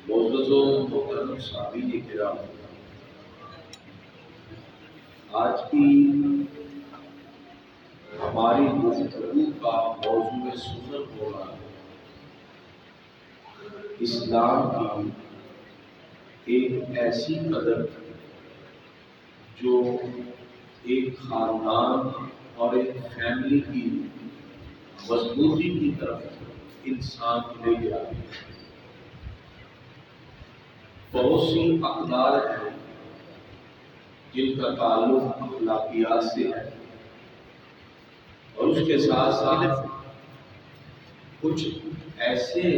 معزز و محترم سامعین کرام، آج کی ہماری گفتگو کا موضوع سنت ہوگا اسلام کی ایک ایسی قدر جو ایک خاندان اور ایک فیملی کی مضبوطی کی طرف انسان کو لے کے آتی ہے۔ بہت سی اقدار ہیں جن کا تعلق اخلاقیات سے ہے، اور اس کے ساتھ ساتھ کچھ ایسے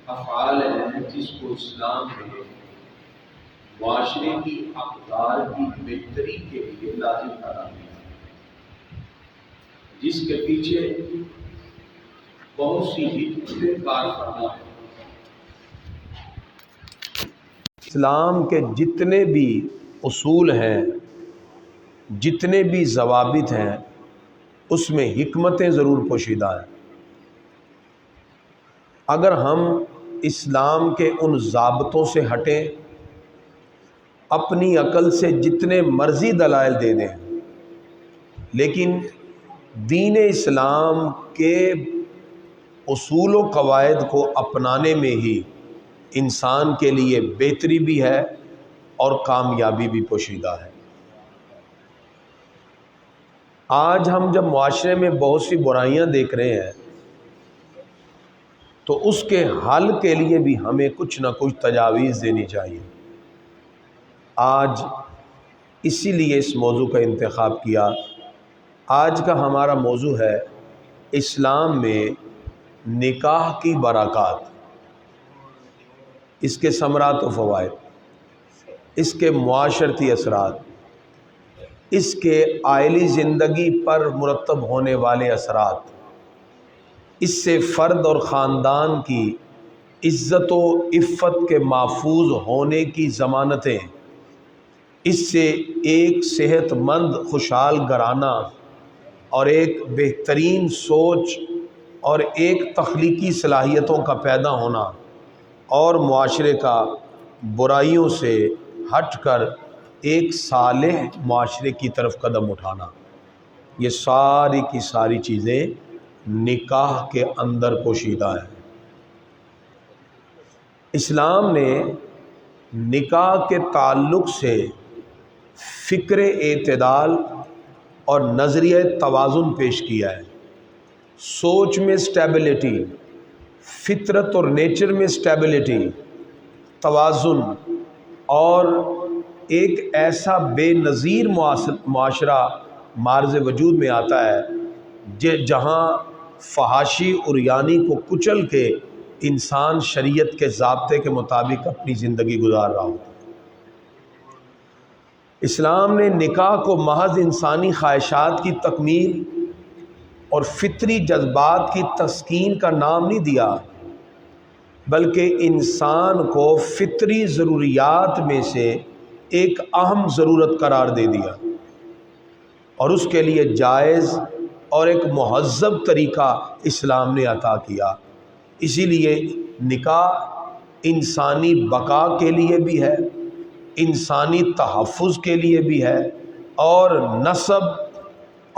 افعال ہیں جس کو اسلام میں معاشرے کی اقدار کی بہتری کے لیے لازم قرار دیا، جس کے پیچھے بہت سی حکمتیں کار فرما ہیں۔ اسلام کے جتنے بھی اصول ہیں، جتنے بھی ضوابط ہیں، اس میں حکمتیں ضرور پوشیدہ ہیں۔ اگر ہم اسلام کے ان ضابطوں سے ہٹیں، اپنی عقل سے جتنے مرضی دلائل دے دیں، لیکن دین اسلام کے اصول و قواعد کو اپنانے میں ہی انسان کے لیے بہتری بھی ہے اور کامیابی بھی پوشیدہ ہے۔ آج ہم جب معاشرے میں بہت سی برائیاں دیکھ رہے ہیں تو اس کے حل کے لیے بھی ہمیں کچھ نہ کچھ تجاویز دینی چاہیے۔ آج اسی لیے اس موضوع کا انتخاب کیا۔ آج کا ہمارا موضوع ہے اسلام میں نکاح کی برکات، اس کے ثمرات و فوائد، اس کے معاشرتی اثرات، اس کے عائلی زندگی پر مرتب ہونے والے اثرات، اس سے فرد اور خاندان کی عزت و عفت کے محفوظ ہونے کی ضمانتیں، اس سے ایک صحت مند خوشحال گھرانہ اور ایک بہترین سوچ اور ایک تخلیقی صلاحیتوں کا پیدا ہونا اور معاشرے کا برائیوں سے ہٹ کر ایک صالح معاشرے کی طرف قدم اٹھانا، یہ ساری کی ساری چیزیں نکاح کے اندر پوشیدہ ہیں۔ اسلام نے نکاح کے تعلق سے فکر اعتدال اور نظریہ توازن پیش کیا ہے۔ سوچ میں سٹیبلٹی، فطرت اور نیچر میں سٹیبلٹی، توازن اور ایک ایسا بے نظیر معاشرہ معرض وجود میں آتا ہے جہاں فحاشی عریانی کو کچل کے انسان شریعت کے ضابطے کے مطابق اپنی زندگی گزار رہا ہو۔ اسلام نے نکاح کو محض انسانی خواہشات کی تکمیل اور فطری جذبات کی تسکین کا نام نہیں دیا، بلکہ انسان کو فطری ضروریات میں سے ایک اہم ضرورت قرار دے دیا اور اس کے لیے جائز اور ایک مہذب طریقہ اسلام نے عطا کیا۔ اسی لیے نکاح انسانی بقا کے لیے بھی ہے، انسانی تحفظ کے لیے بھی ہے، اور نسب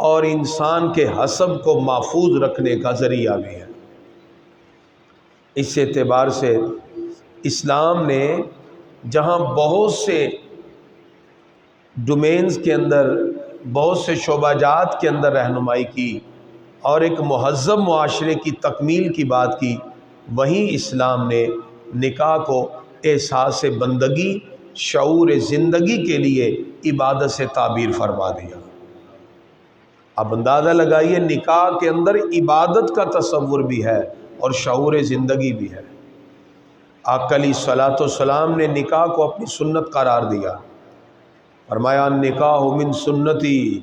اور انسان کے حسب کو محفوظ رکھنے کا ذریعہ بھی ہے۔ اس اعتبار سے اسلام نے جہاں بہت سے ڈومینز کے اندر، بہت سے شعبہ جات کے اندر رہنمائی کی اور ایک مہذب معاشرے کی تکمیل کی بات کی، وہیں اسلام نے نکاح کو احساس بندگی، شعور زندگی کے لیے عبادت سے تعبیر فرما دیا۔ اب اندازہ لگائیے، نکاح کے اندر عبادت کا تصور بھی ہے اور شعور زندگی بھی ہے۔ آقا علیہ الصلوۃ والسلام نے نکاح کو اپنی سنت قرار دیا، فرمایا نکاح من سنتی،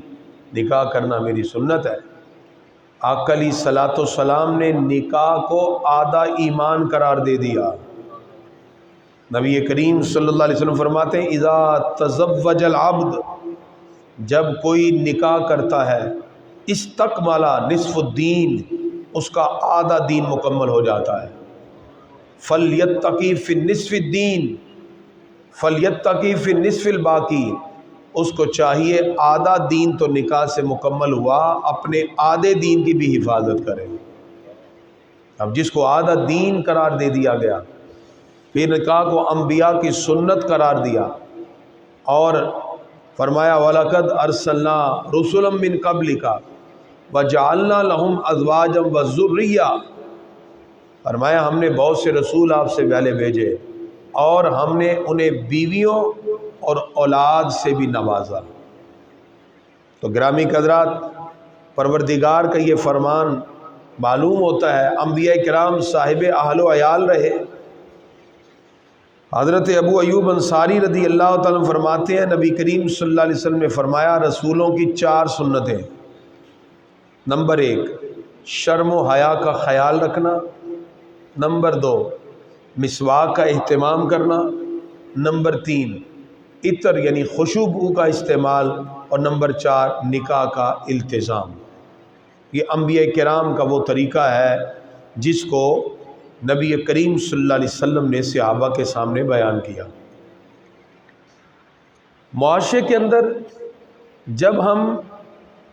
نکاح کرنا میری سنت ہے۔ آقا علیہ الصلوۃ والسلام نے نکاح کو آدھا ایمان قرار دے دیا۔ نبی کریم صلی اللہ علیہ وسلم فرماتے ہیں اذا تزوج العبد، جب کوئی نکاح کرتا ہے، استکمل نصف الدین، اس کا آدھا دین مکمل ہو جاتا ہے۔ فلیتقی فی النصف الدین فلیتقی فی النصف الباقی، اس کو چاہیے آدھا دین تو نکاح سے مکمل ہوا، اپنے آدھے دین کی بھی حفاظت کرے۔ اب جس کو آدھا دین قرار دے دیا گیا، پھر نکاح کو انبیاء کی سنت قرار دیا، اور فرمایا وَلَقَدْ أَرْسَلْنَا رُسُلًا مِّن قَبْلِكَ وَجَعَلْنَا لَهُمْ أَزْوَاجًا وَذُرِّيَّةً، فرمایا ہم نے بہت سے رسول آپ سے پہلے بھیجے اور ہم نے انہیں بیویوں اور اولاد سے بھی نوازا۔ تو گرامی قدرات، پروردگار کا یہ فرمان معلوم ہوتا ہے، انبیاء کرام صاحب اہل و عیال رہے۔ حضرت ابو ایوب انصاری رضی اللہ تعالیٰ عنہ فرماتے ہیں نبی کریم صلی اللہ علیہ وسلم نے فرمایا رسولوں کی 4 سنتیں، نمبر 1 شرم و حیا کا خیال رکھنا، نمبر 2 مسواک کا اہتمام کرنا، نمبر 3 عطر یعنی خوشبو کا استعمال، اور نمبر 4 نکاح کا التزام۔ یہ انبیاء کرام کا وہ طریقہ ہے جس کو نبی کریم صلی اللہ علیہ وسلم نے صحابہ کے سامنے بیان کیا۔ معاشرے کے اندر جب ہم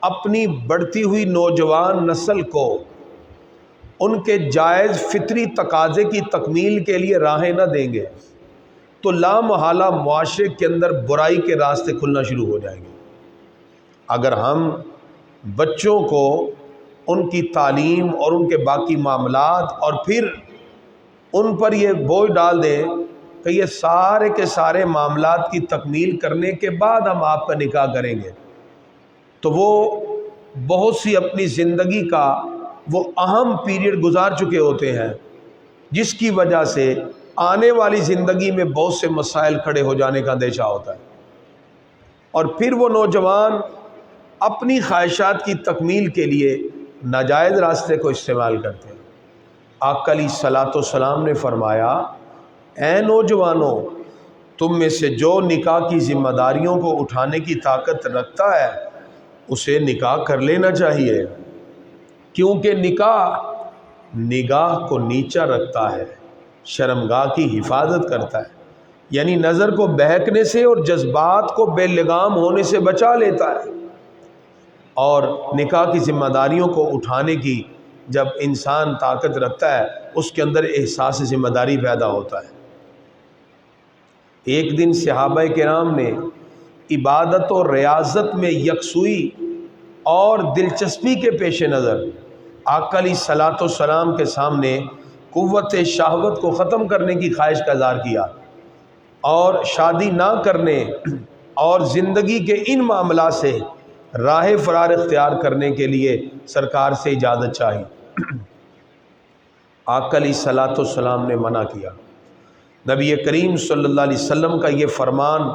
اپنی بڑھتی ہوئی نوجوان نسل کو ان کے جائز فطری تقاضے کی تکمیل کے لیے راہیں نہ دیں گے تو لا محالہ معاشرے کے اندر برائی کے راستے کھلنا شروع ہو جائیں گے۔ اگر ہم بچوں کو ان کی تعلیم اور ان کے باقی معاملات اور پھر ان پر یہ بوجھ ڈال دیں کہ یہ سارے کے سارے معاملات کی تکمیل کرنے کے بعد ہم آپ کا نکاح کریں گے، تو وہ بہت سی اپنی زندگی کا وہ اہم پیریڈ گزار چکے ہوتے ہیں، جس کی وجہ سے آنے والی زندگی میں بہت سے مسائل کھڑے ہو جانے کا اندیشہ ہوتا ہے، اور پھر وہ نوجوان اپنی خواہشات کی تکمیل کے لیے ناجائز راستے کو استعمال کرتے ہیں۔ آقا علیہ الصلوۃ والسلام نے فرمایا اے نوجوانوں، تم میں سے جو نکاح کی ذمہ داریوں کو اٹھانے کی طاقت رکھتا ہے اسے نکاح کر لینا چاہیے، کیونکہ نکاح نگاہ کو نیچا رکھتا ہے، شرمگاہ کی حفاظت کرتا ہے، یعنی نظر کو بہکنے سے اور جذبات کو بے لگام ہونے سے بچا لیتا ہے۔ اور نکاح کی ذمہ داریوں کو اٹھانے کی جب انسان طاقت رکھتا ہے اس کے اندر احساس ذمہ داری پیدا ہوتا ہے۔ ایک دن صحابہ کرام نے عبادت و ریاضت میں یکسوئی اور دلچسپی کے پیش نظر آقا علیہ الصلوۃ والسلام کے سامنے قوت شہوت کو ختم کرنے کی خواہش کا اظہار کیا، اور شادی نہ کرنے اور زندگی کے ان معاملات سے راہ فرار اختیار کرنے کے لیے سرکار سے اجازت چاہی۔ آقا علیہ الصلوۃ والسلام نے منع کیا۔ نبی کریم صلی اللہ علیہ وسلم کا یہ فرمان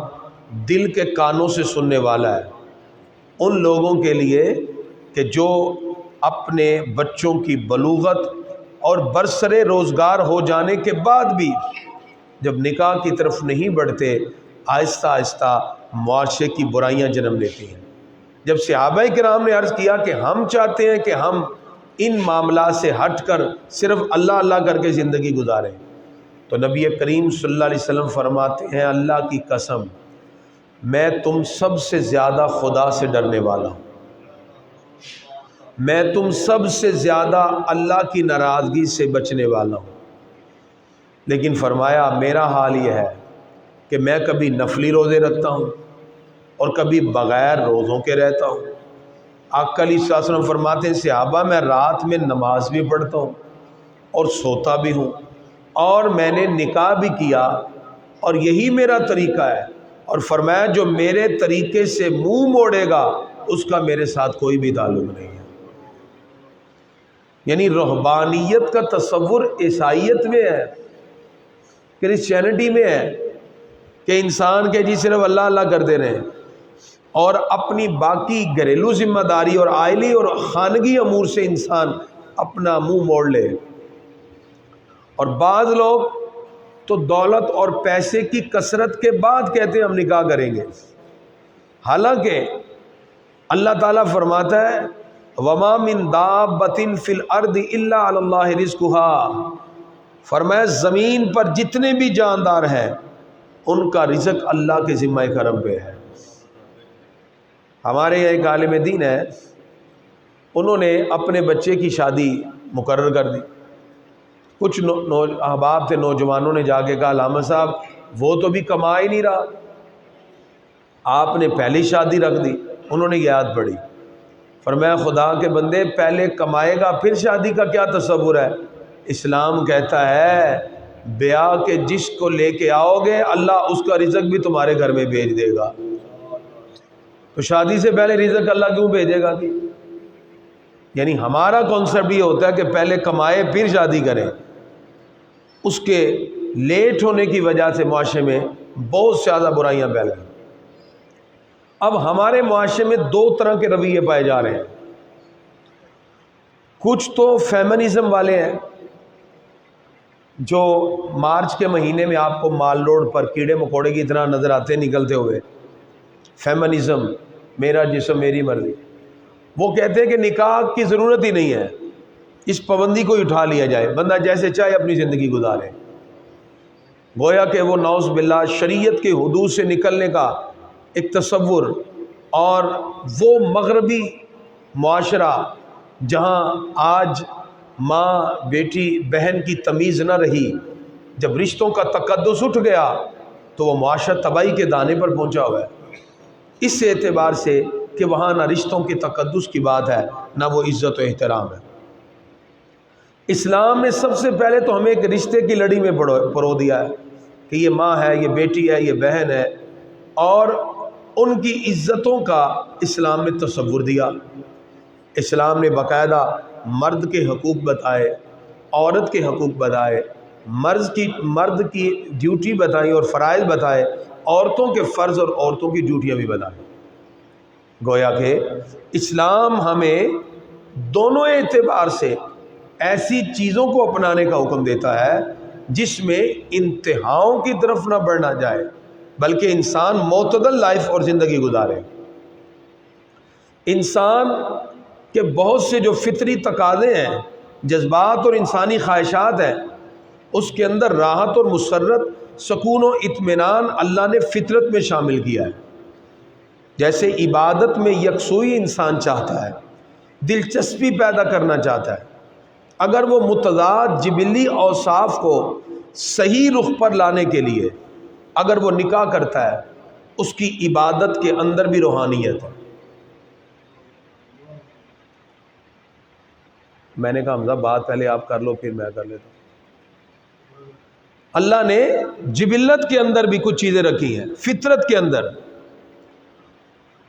دل کے کانوں سے سننے والا ہے ان لوگوں کے لیے کہ جو اپنے بچوں کی بلوغت اور برسر روزگار ہو جانے کے بعد بھی جب نکاح کی طرف نہیں بڑھتے، آہستہ آہستہ معاشرے کی برائیاں جنم لیتی ہیں۔ جب صحابہ کرام نے عرض کیا کہ ہم چاہتے ہیں کہ ہم ان معاملات سے ہٹ کر صرف اللہ اللہ کر کے زندگی گزاریں، تو نبی کریم صلی اللہ علیہ وسلم فرماتے ہیں اللہ کی قسم میں تم سب سے زیادہ خدا سے ڈرنے والا ہوں، میں تم سب سے زیادہ اللہ کی ناراضگی سے بچنے والا ہوں، لیکن فرمایا میرا حال یہ ہے کہ میں کبھی نفلی روزے رکھتا ہوں اور کبھی بغیر روزوں کے رہتا ہوں۔ آقا علیہ الصلوۃ والسلام فرماتے ہیں صحابہ میں رات میں نماز بھی پڑھتا ہوں اور سوتا بھی ہوں، اور میں نے نکاح بھی کیا اور یہی میرا طریقہ ہے، اور فرمایا جو میرے طریقے سے منہ موڑے گا اس کا میرے ساتھ کوئی بھی تعلق نہیں ہے۔ یعنی رہبانیت کا تصور عیسائیت میں ہے، کرسچینٹی میں ہے کہ انسان کے جی صرف اللہ اللہ کرتے رہیں اور اپنی باقی گھریلو ذمہ داری اور عائلی اور خانگی امور سے انسان اپنا منہ موڑ لے۔ اور بعض لوگ تو دولت اور پیسے کی کثرت کے بعد کہتے ہیں ہم نکاح کریں گے، حالانکہ اللہ تعالیٰ فرماتا ہے وَمَا مِن دَابَّةٍ فِي الْأَرْضِ إِلَّا عَلَى اللَّهِ رِزْقُهَا، فرمایا زمین پر جتنے بھی جاندار ہیں ان کا رزق اللہ کے ذمہ کرم پہ ہے۔ ہمارے یہاں ایک عالم دین ہے، انہوں نے اپنے بچے کی شادی مقرر کر دی۔ کچھ احباب تھے، نوجوانوں نے جا کے کہا علامہ صاحب وہ تو بھی کما ہی نہیں رہا، آپ نے پہلی شادی رکھ دی۔ انہوں نے یاد پڑی، فرمایا خدا کے بندے پہلے کمائے گا پھر شادی کا کیا تصور ہے؟ اسلام کہتا ہے بیاہ کے جس کو لے کے آؤ گے اللہ اس کا رزق بھی تمہارے گھر میں بھیج دے گا، تو شادی سے پہلے رزق اللہ کیوں بھیجے گا؟ یعنی ہمارا کانسیپٹ یہ ہوتا ہے کہ پہلے کمائے پھر شادی کریں، اس کے لیٹ ہونے کی وجہ سے معاشرے میں بہت زیادہ برائیاں پھیل گئی۔ اب ہمارے معاشرے میں دو طرح کے رویے پائے جا رہے ہیں، کچھ تو فیمنزم والے ہیں جو مارچ کے مہینے میں آپ کو مال روڈ پر کیڑے مکوڑے کی طرح نظر آتے نکلتے ہوئے، فیمنزم، میرا جسم میری مرضی۔ وہ کہتے ہیں کہ نکاح کی ضرورت ہی نہیں ہے، اس پابندی کو اٹھا لیا جائے، بندہ جیسے چاہے اپنی زندگی گزارے، گویا کہ وہ نعوذ باللہ شریعت کے حدود سے نکلنے کا ایک تصور، اور وہ مغربی معاشرہ جہاں آج ماں بیٹی بہن کی تمیز نہ رہی، جب رشتوں کا تقدس اٹھ گیا تو وہ معاشرہ تباہی کے دانے پر پہنچا ہوا ہے، اس اعتبار سے کہ وہاں نہ رشتوں کے تقدس کی بات ہے نہ وہ عزت و احترام ہے۔ اسلام نے سب سے پہلے تو ہمیں ایک رشتے کی لڑی میں پرو دیا ہے کہ یہ ماں ہے، یہ بیٹی ہے، یہ بہن ہے، اور ان کی عزتوں کا اسلام نے تصور دیا۔ اسلام نے باقاعدہ مرد کے حقوق بتائے، عورت کے حقوق بتائے، مرد کی ڈیوٹی بتائی اور فرائض بتائے، عورتوں کے فرض اور عورتوں کی ڈیوٹیاں بھی بتائیں۔ گویا کہ اسلام ہمیں دونوں اعتبار سے ایسی چیزوں کو اپنانے کا حکم دیتا ہے جس میں انتہاؤں کی طرف نہ بڑھنا جائے بلکہ انسان معتدل لائف اور زندگی گزارے۔ انسان کے بہت سے جو فطری تقاضے ہیں، جذبات اور انسانی خواہشات ہیں، اس کے اندر راحت اور مسرت، سکون و اطمینان اللہ نے فطرت میں شامل کیا ہے۔ جیسے عبادت میں یکسوئی انسان چاہتا ہے، دلچسپی پیدا کرنا چاہتا ہے، اگر وہ متضاد جبلی اوصاف کو صحیح رخ پر لانے کے لیے اگر وہ نکاح کرتا ہے، اس کی عبادت کے اندر بھی روحانیت ہے۔ میں نے کہا حمزہ بات پہلے آپ کر لو پھر میں کر لیتا ہوں۔ اللہ نے جبلت کے اندر بھی کچھ چیزیں رکھی ہیں، فطرت کے اندر۔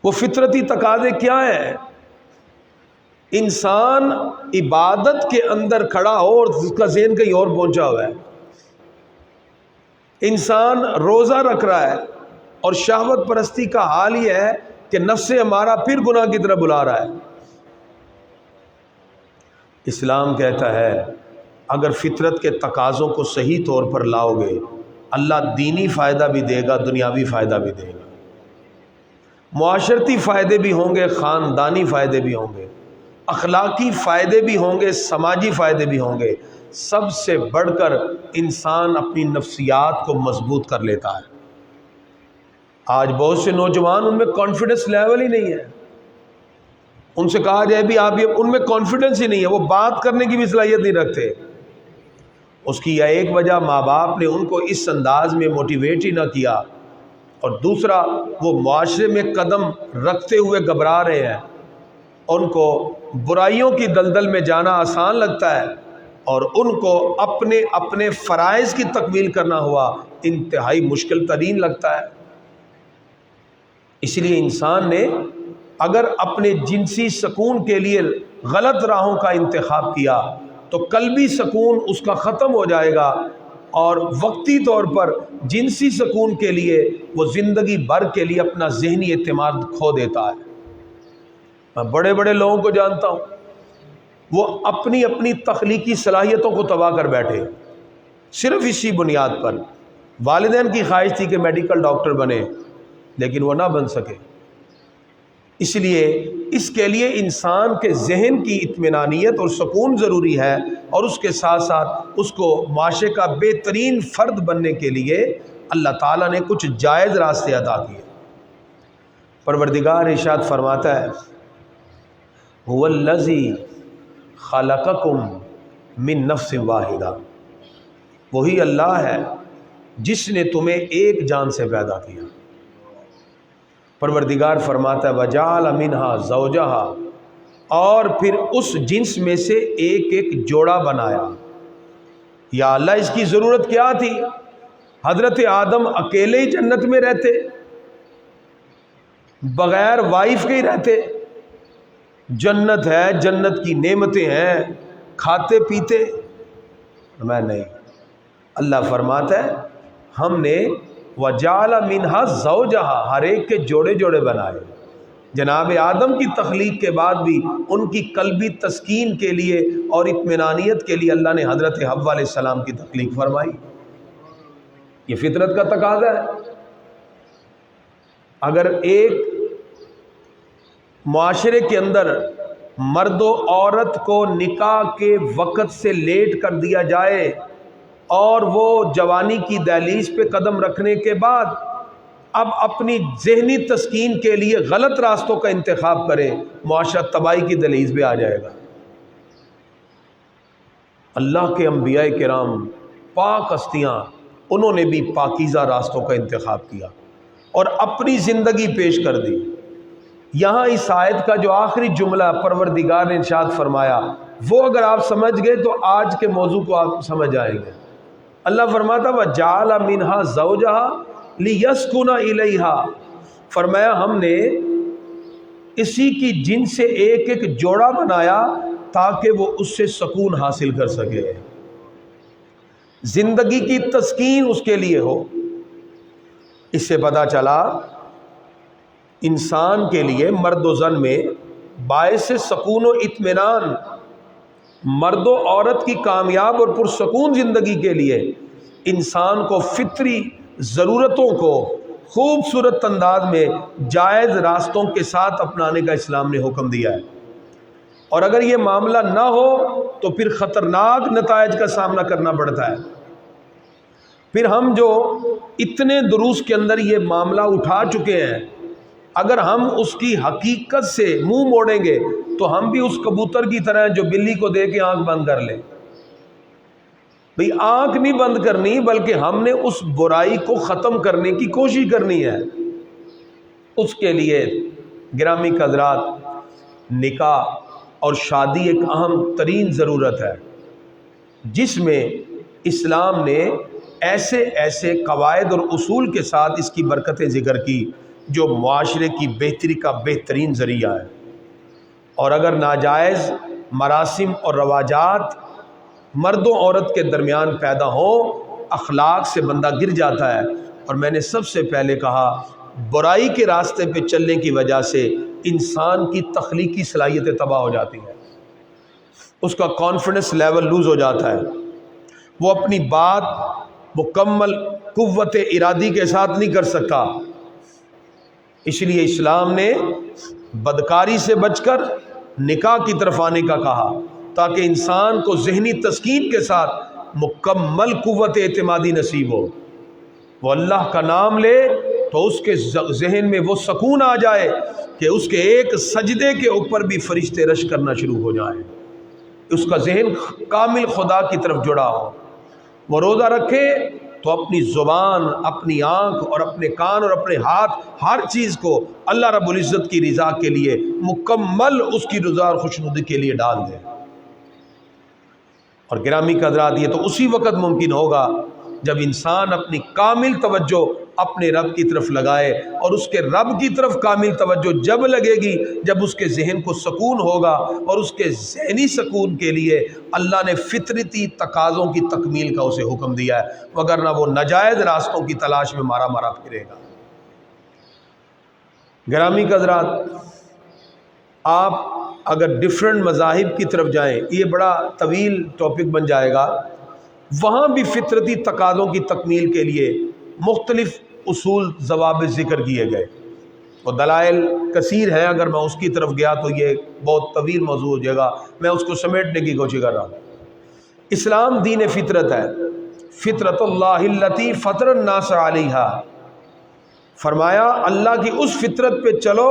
وہ فطرتی تقاضے کیا ہیں؟ انسان عبادت کے اندر کھڑا ہو اور اس کا ذہن کہیں اور پہنچا ہوا ہے، انسان روزہ رکھ رہا ہے اور شہوت پرستی کا حال یہ ہے کہ نفس ہمارا پھر گناہ کی طرف بلا رہا ہے۔ اسلام کہتا ہے اگر فطرت کے تقاضوں کو صحیح طور پر لاؤ گے اللہ دینی فائدہ بھی دے گا، دنیاوی فائدہ بھی دے گا، معاشرتی فائدے بھی ہوں گے، خاندانی فائدے بھی ہوں گے، اخلاقی فائدے بھی ہوں گے، سماجی فائدے بھی ہوں گے۔ سب سے بڑھ کر انسان اپنی نفسیات کو مضبوط کر لیتا ہے۔ آج بہت سے نوجوان ان میں کانفیڈنس لیول ہی نہیں ہے، ان سے کہا جائے بھی آپ یہ، ان میں کانفیڈنس ہی نہیں ہے، وہ بات کرنے کی بھی صلاحیت نہیں رکھتے۔ اس کی یہ ایک وجہ ماں باپ نے ان کو اس انداز میں موٹیویٹ ہی نہ کیا، اور دوسرا وہ معاشرے میں قدم رکھتے ہوئے گھبرا رہے ہیں، ان کو برائیوں کی دلدل میں جانا آسان لگتا ہے اور ان کو اپنے اپنے فرائض کی تکمیل کرنا ہوا انتہائی مشکل ترین لگتا ہے۔ اس لیے انسان نے اگر اپنے جنسی سکون کے لیے غلط راہوں کا انتخاب کیا تو قلبی سکون اس کا ختم ہو جائے گا، اور وقتی طور پر جنسی سکون کے لیے وہ زندگی بھر کے لیے اپنا ذہنی اعتماد کھو دیتا ہے۔ میں بڑے بڑے لوگوں کو جانتا ہوں، وہ اپنی اپنی تخلیقی صلاحیتوں کو تباہ کر بیٹھے صرف اسی بنیاد پر۔ والدین کی خواہش تھی کہ میڈیکل ڈاکٹر بنے لیکن وہ نہ بن سکے، اس لیے اس کے لیے انسان کے ذہن کی اطمینانیت اور سکون ضروری ہے، اور اس کے ساتھ ساتھ اس کو معاشرے کا بہترین فرد بننے کے لیے اللہ تعالیٰ نے کچھ جائز راستے عطا کیے۔ پروردگار ارشاد فرماتا ہے هو الذی خلقکم من نفس واحدہ، وہی اللہ ہے جس نے تمہیں ایک جان سے پیدا کیا۔ پروردگار فرماتا ہے وجعل منہا زوجہا، اور پھر اس جنس میں سے ایک ایک جوڑا بنایا۔ یا اللہ اس کی ضرورت کیا تھی؟ حضرت آدم اکیلے ہی جنت میں رہتے، بغیر وائف کے ہی رہتے، جنت ہے، جنت کی نعمتیں ہیں، کھاتے پیتے، میں نہیں۔ اللہ فرماتا ہے ہم نے وجعل منہا زوجہا، ہر ایک کے جوڑے جوڑے بنائے۔ جناب آدم کی تخلیق کے بعد بھی ان کی قلبی تسکین کے لیے اور اطمینانیت کے لیے اللہ نے حضرت حوا علیہ السلام کی تخلیق فرمائی۔ یہ فطرت کا تقاضا ہے۔ اگر ایک معاشرے کے اندر مرد و عورت کو نکاح کے وقت سے لیٹ کر دیا جائے اور وہ جوانی کی دہلیز پہ قدم رکھنے کے بعد اب اپنی ذہنی تسکین کے لیے غلط راستوں کا انتخاب کرے، معاشرہ تباہی کی دہلیز پہ آ جائے گا۔ اللہ کے انبیاء کرام پاک ہستیاں، انہوں نے بھی پاکیزہ راستوں کا انتخاب کیا اور اپنی زندگی پیش کر دی۔ یہاں اس آیت کا جو آخری جملہ پروردگار نے ارشاد فرمایا، وہ اگر آپ سمجھ گئے تو آج کے موضوع کو آپ سمجھ آئیں گے۔ اللہ فرماتا وَجَعَلَ مِنْهَا زَوْجَهَا لِيَسْكُنَ إِلَيْهَا، فرمایا ہم نے اسی کی جن سے ایک ایک جوڑا بنایا تاکہ وہ اس سے سکون حاصل کر سکے، زندگی کی تسکین اس کے لیے ہو۔ اس سے پتہ چلا انسان کے لیے مرد و زن میں باعث سکون و اطمینان، مرد و عورت کی کامیاب اور پرسکون زندگی کے لیے انسان کو فطری ضرورتوں کو خوبصورت انداز میں جائز راستوں کے ساتھ اپنانے کا اسلام نے حکم دیا ہے، اور اگر یہ معاملہ نہ ہو تو پھر خطرناک نتائج کا سامنا کرنا پڑتا ہے۔ پھر ہم جو اتنے دروس کے اندر یہ معاملہ اٹھا چکے ہیں، اگر ہم اس کی حقیقت سے منہ موڑیں گے تو ہم بھی اس کبوتر کی طرح جو بلی کو دے کے آنکھ بند کر لیں۔ بھئی آنکھ نہیں بند کرنی، بلکہ ہم نے اس برائی کو ختم کرنے کی کوشش کرنی ہے۔ اس کے لیے گرامی حضرات، نکاح اور شادی ایک اہم ترین ضرورت ہے، جس میں اسلام نے ایسے ایسے قواعد اور اصول کے ساتھ اس کی برکتیں ذکر کی جو معاشرے کی بہتری کا بہترین ذریعہ ہے۔ اور اگر ناجائز مراسم اور رواجات مرد و عورت کے درمیان پیدا ہوں، اخلاق سے بندہ گر جاتا ہے، اور میں نے سب سے پہلے کہا برائی کے راستے پہ چلنے کی وجہ سے انسان کی تخلیقی صلاحیتیں تباہ ہو جاتی ہیں، اس کا کانفیڈنس لیول لوز ہو جاتا ہے، وہ اپنی بات مکمل قوت ارادی کے ساتھ نہیں کر سکتا۔ اس لیے اسلام نے بدکاری سے بچ کر نکاح کی طرف آنے کا کہا، تاکہ انسان کو ذہنی تسکین کے ساتھ مکمل قوت اعتمادی نصیب ہو۔ وہ اللہ کا نام لے تو اس کے ذہن میں وہ سکون آ جائے کہ اس کے ایک سجدے کے اوپر بھی فرشتے رش کرنا شروع ہو جائیں، اس کا ذہن کامل خدا کی طرف جڑا ہو۔ وہ روزہ رکھے تو اپنی زبان، اپنی آنکھ اور اپنے کان اور اپنے ہاتھ، ہر چیز کو اللہ رب العزت کی رضا کے لیے مکمل اس کی رضا اور خوشنودی کے لیے ڈال دے۔ اور گرامی حضرات، یہ تو اسی وقت ممکن ہوگا جب انسان اپنی کامل توجہ اپنے رب کی طرف لگائے، اور اس کے رب کی طرف کامل توجہ جب لگے گی جب اس کے ذہن کو سکون ہوگا، اور اس کے ذہنی سکون کے لیے اللہ نے فطرتی تقاضوں کی تکمیل کا اسے حکم دیا ہے، وگرنہ وہ ناجائز راستوں کی تلاش میں مارا مارا پھرے گا۔ گرامی حضرات، آپ اگر ڈیفرنٹ مذاہب کی طرف جائیں، یہ بڑا طویل ٹاپک بن جائے گا، وہاں بھی فطرتی تقاضوں کی تکمیل کے لیے مختلف اصول ضوابط ذکر کیے گئے۔ وہ دلائل کثیر ہیں، اگر میں اس کی طرف گیا تو یہ بہت طویل موضوع ہو جائے گا، میں اس کو سمیٹنے کی کوشش کر رہا ہوں۔ اسلام دین فطرت ہے، فطرت اللہ التی فطر الناس علیہا، فرمایا اللہ کی اس فطرت پہ چلو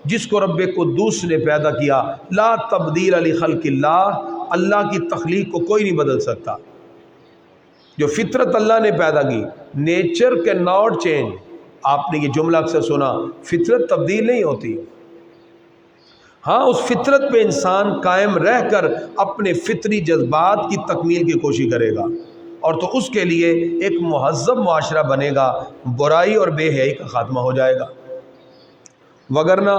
جس کو رب قدوس نے پیدا کیا، لا تبدیل لخلق اللہ، اللہ کی تخلیق کو کوئی نہیں بدل سکتا۔ جو فطرت اللہ نے پیدا کی، نیچر کے ناٹ چینج، آپ نے یہ جملہ اکثر سنا، فطرت تبدیل نہیں ہوتی۔ ہاں اس فطرت پہ انسان قائم رہ کر اپنے فطری جذبات کی تکمیل کی کوشش کرے گا، اور تو اس کے لیے ایک مہذب معاشرہ بنے گا، برائی اور بے حیائی کا خاتمہ ہو جائے گا، وگرنہ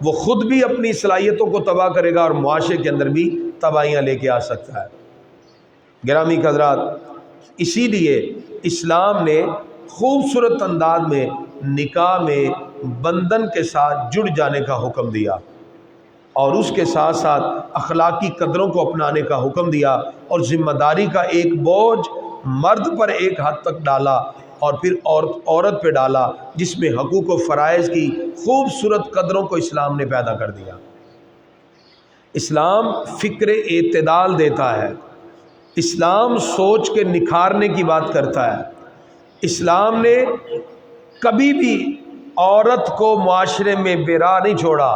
وہ خود بھی اپنی صلاحیتوں کو تباہ کرے گا اور معاشرے کے اندر بھی تباہیاں لے کے آ سکتا ہے۔ گرامی حضرات، اسی لیے اسلام نے خوبصورت انداز میں نکاح میں بندھن کے ساتھ جڑ جانے کا حکم دیا، اور اس کے ساتھ ساتھ اخلاقی قدروں کو اپنانے کا حکم دیا، اور ذمہ داری کا ایک بوجھ مرد پر ایک حد تک ڈالا اور پھر عورت پہ ڈالا، جس میں حقوق و فرائض کی خوبصورت قدروں کو اسلام نے پیدا کر دیا۔ اسلام فکر اعتدال دیتا ہے، اسلام سوچ کے نکھارنے کی بات کرتا ہے۔ اسلام نے کبھی بھی عورت کو معاشرے میں بے راہ نہیں چھوڑا۔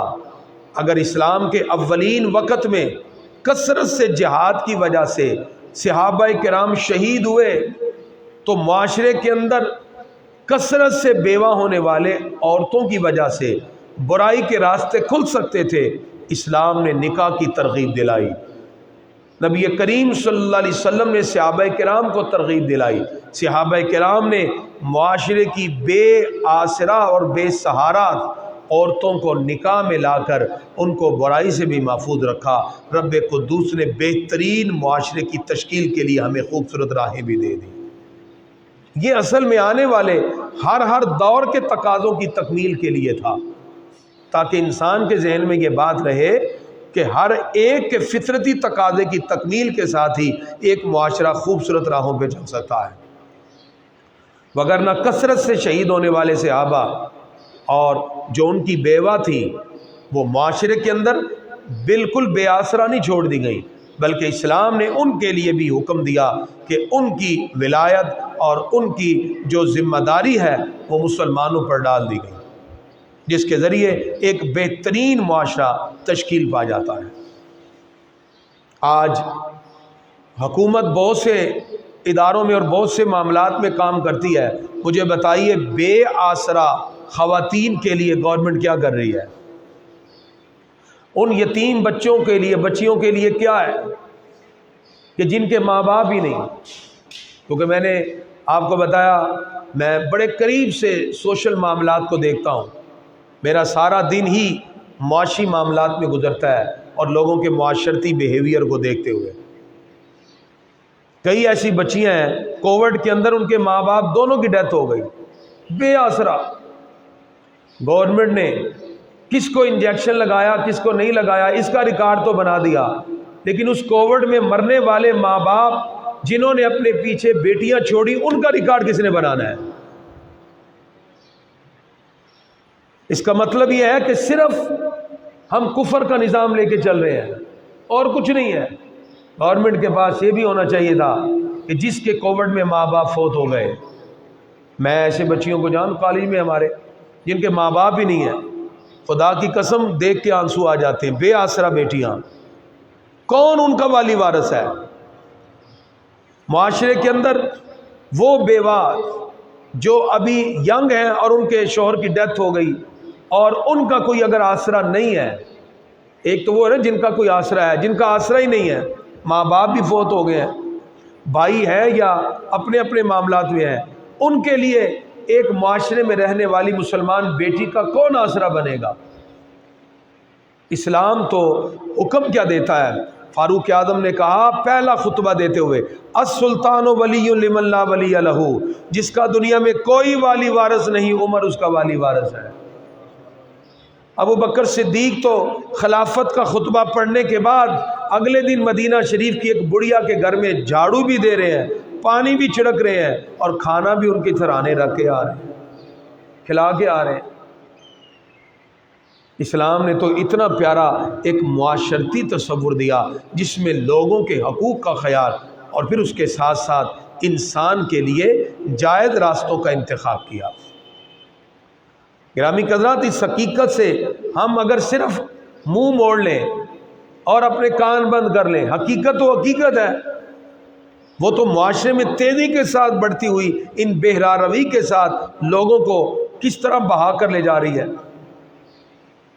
اگر اسلام کے اولین وقت میں کثرت سے جہاد کی وجہ سے صحابہ کرام شہید ہوئے تو معاشرے کے اندر کثرت سے بیوہ ہونے والے عورتوں کی وجہ سے برائی کے راستے کھل سکتے تھے، اسلام نے نکاح کی ترغیب دلائی۔ نبی کریم صلی اللہ علیہ وسلم نے صحابہ کرام کو ترغیب دلائی، صحابہ کرام نے معاشرے کی بے آسرا اور بے سہارا عورتوں کو نکاح میں لا کر ان کو برائی سے بھی محفوظ رکھا۔ رب قدوس نے بہترین معاشرے کی تشکیل کے لیے ہمیں خوبصورت راہیں بھی دے دی۔ یہ اصل میں آنے والے ہر دور کے تقاضوں کی تکمیل کے لیے تھا، تاکہ انسان کے ذہن میں یہ بات رہے کہ ہر ایک کے فطرتی تقاضے کی تکمیل کے ساتھ ہی ایک معاشرہ خوبصورت راہوں پہ چل سکتا ہے، وگرنہ کثرت سے شہید ہونے والے صحابہ اور جو ان کی بیوہ تھی وہ معاشرے کے اندر بالکل بے آسرا نہیں چھوڑ دی گئی، بلکہ اسلام نے ان کے لیے بھی حکم دیا کہ ان کی ولایت اور ان کی جو ذمہ داری ہے وہ مسلمانوں پر ڈال دی گئی، جس کے ذریعے ایک بہترین معاشرہ تشکیل پا جاتا ہے۔ آج حکومت بہت سے اداروں میں اور بہت سے معاملات میں کام کرتی ہے، مجھے بتائیے بے آسرا خواتین کے لیے گورنمنٹ کیا کر رہی ہے؟ ان یتیم بچوں کے لیے، بچیوں کے لیے کیا ہے کہ جن کے ماں باپ ہی نہیں؟ کیونکہ میں نے آپ کو بتایا میں بڑے قریب سے سوشل معاملات کو دیکھتا ہوں، میرا سارا دن ہی معاشی معاملات میں گزرتا ہے اور لوگوں کے معاشرتی بیہیویئر کو دیکھتے ہوئے۔ کئی ایسی بچیاں ہیں کووڈ کے اندر ان کے ماں باپ دونوں کی ڈیتھ ہو گئی، بے آسرا۔ گورنمنٹ نے کس کو انجیکشن لگایا کس کو نہیں لگایا اس کا ریکارڈ تو بنا دیا، لیکن اس کووڈ میں مرنے والے ماں باپ جنہوں نے اپنے پیچھے بیٹیاں چھوڑی ان کا ریکارڈ کس نے بنانا ہے؟ اس کا مطلب یہ ہے کہ صرف ہم کفر کا نظام لے کے چل رہے ہیں اور کچھ نہیں ہے۔ گورنمنٹ کے پاس یہ بھی ہونا چاہیے تھا کہ جس کے کووڈ میں ماں باپ فوت ہو گئے، میں ایسے بچیوں کو جان کالج میں ہمارے جن کے ماں باپ ہی نہیں ہیں، خدا کی قسم دیکھ کے آنسو آ جاتے ہیں، بے آسرا بیٹیاں، کون ان کا والی وارث ہے؟ معاشرے کے اندر وہ بیوہ جو ابھی ینگ ہیں اور ان کے شوہر کی ڈیتھ ہو گئی اور ان کا کوئی اگر آسرا نہیں ہے، ایک تو وہ ہے جن کا کوئی آسرا ہے، جن کا آسرا ہی نہیں ہے، ماں باپ بھی فوت ہو گئے ہیں، بھائی ہے یا اپنے اپنے معاملات میں ہیں، ان کے لیے ایک معاشرے میں رہنے والی مسلمان بیٹی کا کون آسرا بنے گا؟ اسلام تو حکم کیا دیتا ہے؟ فاروق اعظم نے کہا پہلا خطبہ دیتے ہوئے، السلطان ولی لمن لا ولی لہ، جس کا دنیا میں کوئی والی وارث نہیں عمر اس کا والی وارث ہے۔ ابو بکر صدیق تو خلافت کا خطبہ پڑھنے کے بعد اگلے دن مدینہ شریف کی ایک بڑھیا کے گھر میں جھاڑو بھی دے رہے ہیں، پانی بھی چھڑک رہے ہیں اور کھانا بھی ان کے سرانے رکھ کے آ رہے ہیں، کھلا کے آ رہے ہیں۔ اسلام نے تو اتنا پیارا ایک معاشرتی تصور دیا جس میں لوگوں کے حقوق کا خیال اور پھر اس کے ساتھ ساتھ انسان کے لیے جائز راستوں کا انتخاب کیا۔ گرامی قدرات، اس حقیقت سے ہم اگر صرف منہ موڑ لیں اور اپنے کان بند کر لیں، حقیقت تو حقیقت ہے، وہ تو معاشرے میں تیزی کے ساتھ بڑھتی ہوئی ان بہرا روی کے ساتھ لوگوں کو کس طرح بہا کر لے جا رہی ہے۔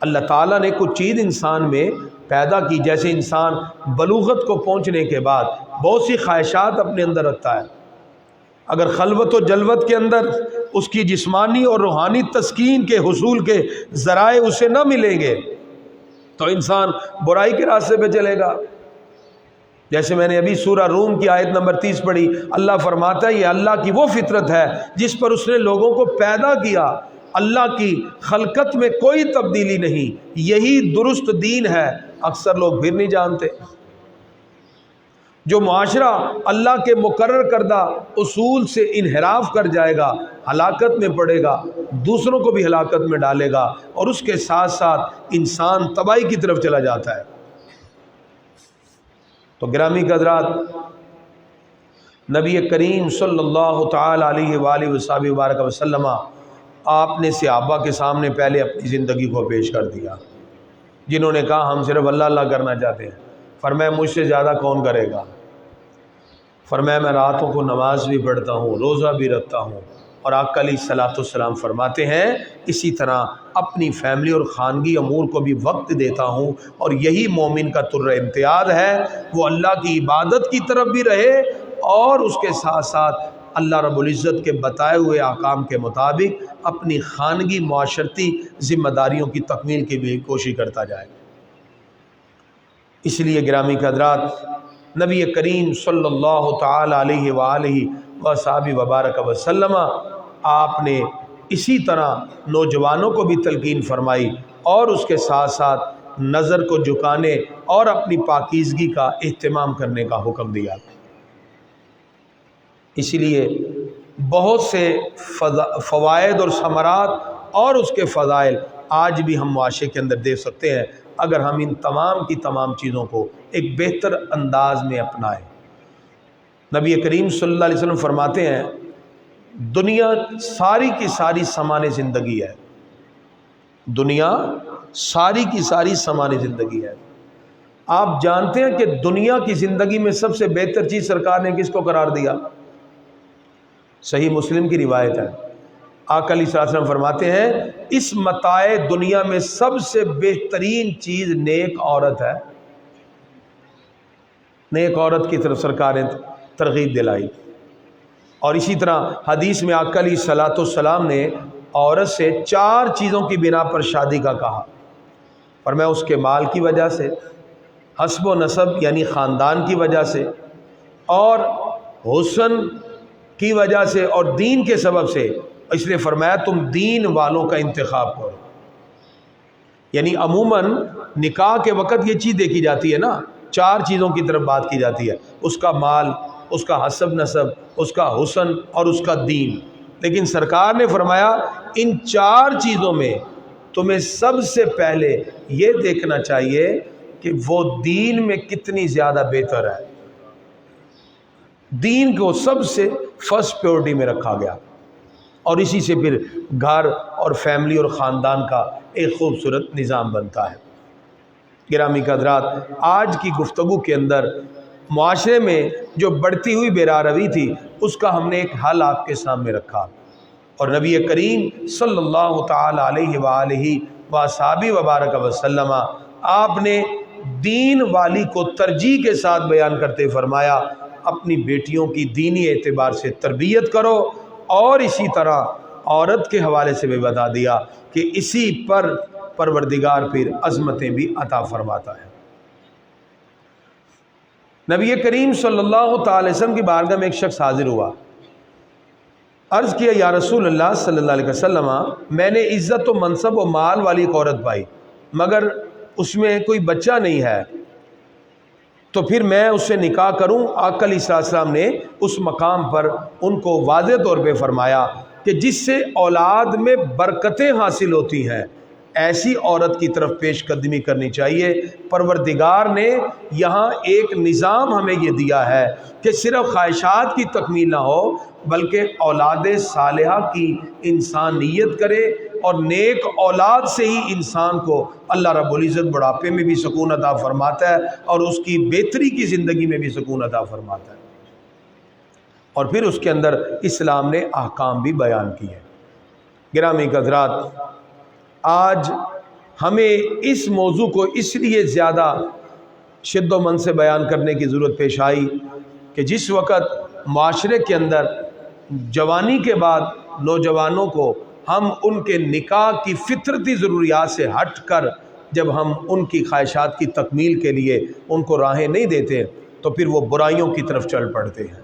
اللہ تعالیٰ نے کچھ چیز انسان میں پیدا کی، جیسے انسان بلوغت کو پہنچنے کے بعد بہت سی خواہشات اپنے اندر رکھتا ہے، اگر خلوت و جلوت کے اندر اس کی جسمانی اور روحانی تسکین کے حصول کے ذرائع اسے نہ ملیں گے تو انسان برائی کے راستے پہ چلے گا۔ جیسے میں نے ابھی سورہ روم کی آیت نمبر 30 پڑھی، اللہ فرماتا ہے یہ اللہ کی وہ فطرت ہے جس پر اس نے لوگوں کو پیدا کیا، اللہ کی خلقت میں کوئی تبدیلی نہیں، یہی درست دین ہے، اکثر لوگ پھر نہیں جانتے۔ جو معاشرہ اللہ کے مقرر کردہ اصول سے انحراف کر جائے گا ہلاکت میں پڑے گا، دوسروں کو بھی ہلاکت میں ڈالے گا، اور اس کے ساتھ ساتھ انسان تباہی کی طرف چلا جاتا ہے۔ تو گرامی قدرات، نبی کریم صلی اللہ تعالی علیہ وآلہ وصحبہ وبارک وسلم آپ نے صحابہ کے سامنے پہلے اپنی زندگی کو پیش کر دیا، جنہوں نے کہا ہم صرف اللہ اللہ کرنا چاہتے ہیں۔ فرمایا مجھ سے زیادہ کون کرے گا؟ فرمایا میں راتوں کو نماز بھی پڑھتا ہوں، روزہ بھی رکھتا ہوں، اور آقا علیہ الصلوۃ والسلام فرماتے ہیں اسی طرح اپنی فیملی اور خانگی امور کو بھی وقت دیتا ہوں، اور یہی مومن کا طر امتیاز ہے، وہ اللہ کی عبادت کی طرف بھی رہے اور اس کے ساتھ ساتھ اللہ رب العزت کے بتائے ہوئے احکام کے مطابق اپنی خانگی معاشرتی ذمہ داریوں کی تکمیل کی بھی کوشش کرتا جائے۔ اس لیے گرامی حضرات، نبی کریم صلی اللہ تعالی علیہ وآلہ وصحبہ وبارک وسلم آپ نے اسی طرح نوجوانوں کو بھی تلقین فرمائی اور اس کے ساتھ ساتھ نظر کو جھکانے اور اپنی پاکیزگی کا اہتمام کرنے کا حکم دیا۔ اسی لیے بہت سے فوائد اور ثمرات اور اس کے فضائل آج بھی ہم معاشرے کے اندر دیکھ سکتے ہیں اگر ہم ان تمام کی تمام چیزوں کو ایک بہتر انداز میں اپنائیں۔ نبی کریم صلی اللہ علیہ وسلم فرماتے ہیں دنیا ساری کی ساری سامان زندگی ہے، دنیا ساری کی ساری سامان زندگی ہے۔ آپ جانتے ہیں کہ دنیا کی زندگی میں سب سے بہتر چیز سرکار نے کس کو قرار دیا؟ صحیح مسلم کی روایت ہے، آقا علیہ الصلوۃ والسلام فرماتے ہیں اس متاع دنیا میں سب سے بہترین چیز نیک عورت ہے۔ نیک عورت کی طرف سرکار نے ترغیب دلائی، اور اسی طرح حدیث میں آقا علیہ الصلوۃ والسلام نے عورت سے 4 چیزوں کی بنا پر شادی کا کہا، فرمایا اس کے مال کی وجہ سے، حسب و نسب یعنی خاندان کی وجہ سے، اور حسن کی وجہ سے، اور دین کے سبب سے۔ اس لیے فرمایا تم دین والوں کا انتخاب کرو۔ یعنی عموماً نکاح کے وقت یہ چیز دیکھی جاتی ہے نا، 4 چیزوں کی طرف بات کی جاتی ہے، اس کا مال، اس کا حسب نسب، اس کا حسن اور اس کا دین، لیکن سرکار نے فرمایا ان 4 چیزوں میں تمہیں سب سے پہلے یہ دیکھنا چاہیے کہ وہ دین میں کتنی زیادہ بہتر ہے۔ دین کو سب سے فرسٹ پیورٹی میں رکھا گیا، اور اسی سے پھر گھر اور فیملی اور خاندان کا ایک خوبصورت نظام بنتا ہے۔ گرامی حضرات، آج کی گفتگو کے اندر معاشرے میں جو بڑھتی ہوئی بیراروی تھی اس کا ہم نے ایک حل آپ کے سامنے رکھا، اور نبی کریم صلی اللہ تعالی علیہ وآلہ وصحبہ وبارک وسلم آپ نے دین والی کو ترجیح کے ساتھ بیان کرتے فرمایا اپنی بیٹیوں کی دینی اعتبار سے تربیت کرو، اور اسی طرح عورت کے حوالے سے بھی بتا دیا کہ اسی پر پروردگار پھر عظمتیں بھی عطا فرماتا ہے۔ نبی کریم صلی اللہ تعالی وسلم کی بارگاہ میں ایک شخص حاضر ہوا، عرض کیا یا رسول اللہ صلی اللہ علیہ وسلم میں نے عزت و منصب و مال والی ایک عورت پائی مگر اس میں کوئی بچہ نہیں ہے، تو پھر میں اس سے نکاح کروں؟ آقا علیہ السلام نے اس مقام پر ان کو واضح طور پہ فرمایا کہ جس سے اولاد میں برکتیں حاصل ہوتی ہیں ایسی عورت کی طرف پیش قدمی کرنی چاہیے۔ پروردگار نے یہاں ایک نظام ہمیں یہ دیا ہے کہ صرف خواہشات کی تکمیل نہ ہو بلکہ اولاد صالحہ کی انسان نیت کرے، اور نیک اولاد سے ہی انسان کو اللہ رب العزت بڑھاپے میں بھی سکون عطا فرماتا ہے اور اس کی بہتری کی زندگی میں بھی سکون عطا فرماتا ہے۔ اور پھر اس کے اندر اسلام نے احکام بھی بیان کیے۔ گرامی حضرات، آج ہمیں اس موضوع کو اس لیے زیادہ شد و من سے بیان کرنے کی ضرورت پیش آئی کہ جس وقت معاشرے کے اندر جوانی کے بعد نوجوانوں کو ہم ان کے نکاح کی فطرتی ضروریات سے ہٹ کر جب ہم ان کی خواہشات کی تکمیل کے لیے ان کو راہیں نہیں دیتے تو پھر وہ برائیوں کی طرف چل پڑتے ہیں۔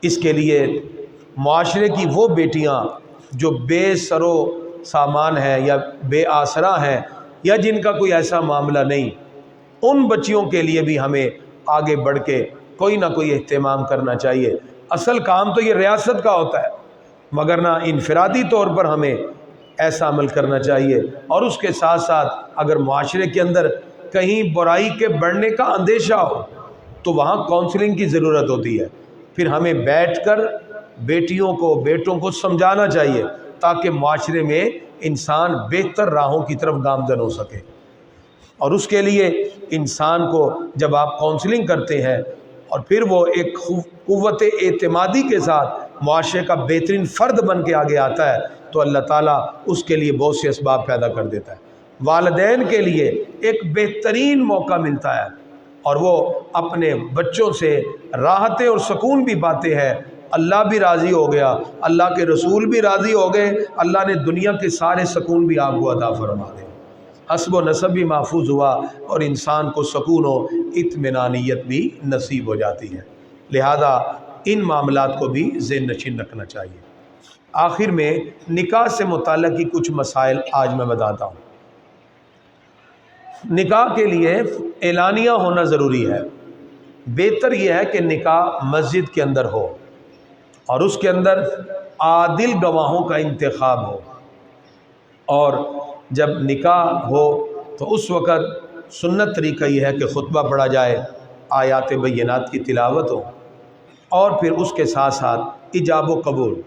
اس کے لیے معاشرے کی وہ بیٹیاں جو بے سر و سامان ہیں یا بے آسرا ہیں یا جن کا کوئی ایسا معاملہ نہیں، ان بچیوں کے لیے بھی ہمیں آگے بڑھ کے کوئی نہ کوئی اہتمام کرنا چاہیے۔ اصل کام تو یہ ریاست کا ہوتا ہے، مگر نہ انفرادی طور پر ہمیں ایسا عمل کرنا چاہیے۔ اور اس کے ساتھ ساتھ اگر معاشرے کے اندر کہیں برائی کے بڑھنے کا اندیشہ ہو تو وہاں کونسلنگ کی ضرورت ہوتی ہے۔ پھر ہمیں بیٹھ کر بیٹیوں کو بیٹوں کو سمجھانا چاہیے تاکہ معاشرے میں انسان بہتر راہوں کی طرف گامزن ہو سکے۔ اور اس کے لیے انسان کو جب آپ کونسلنگ کرتے ہیں اور پھر وہ ایک قوت اعتمادی کے ساتھ معاشرے کا بہترین فرد بن کے آگے آتا ہے تو اللہ تعالیٰ اس کے لیے بہت سے اسباب پیدا کر دیتا ہے۔ والدین کے لیے ایک بہترین موقع ملتا ہے اور وہ اپنے بچوں سے راحتیں اور سکون بھی پاتے ہیں۔ اللہ بھی راضی ہو گیا، اللہ کے رسول بھی راضی ہو گئے، اللہ نے دنیا کے سارے سکون بھی آپ کو عطا فرما دے، حسب و نسب بھی محفوظ ہوا اور انسان کو سکون و اطمینانیت بھی نصیب ہو جاتی ہے۔ لہذا ان معاملات کو بھی ذہن نشین رکھنا چاہیے۔ آخر میں نکاح سے متعلق کی کچھ مسائل آج میں بتاتا ہوں۔ نکاح کے لیے اعلانیہ ہونا ضروری ہے۔ بہتر یہ ہے کہ نکاح مسجد کے اندر ہو اور اس کے اندر عادل گواہوں کا انتخاب ہو، اور جب نکاح ہو تو اس وقت سنت طریقہ یہ ہے کہ خطبہ پڑھا جائے، آیات بینات کی تلاوت ہو، اور پھر اس کے ساتھ ساتھ ایجاب و قبول۔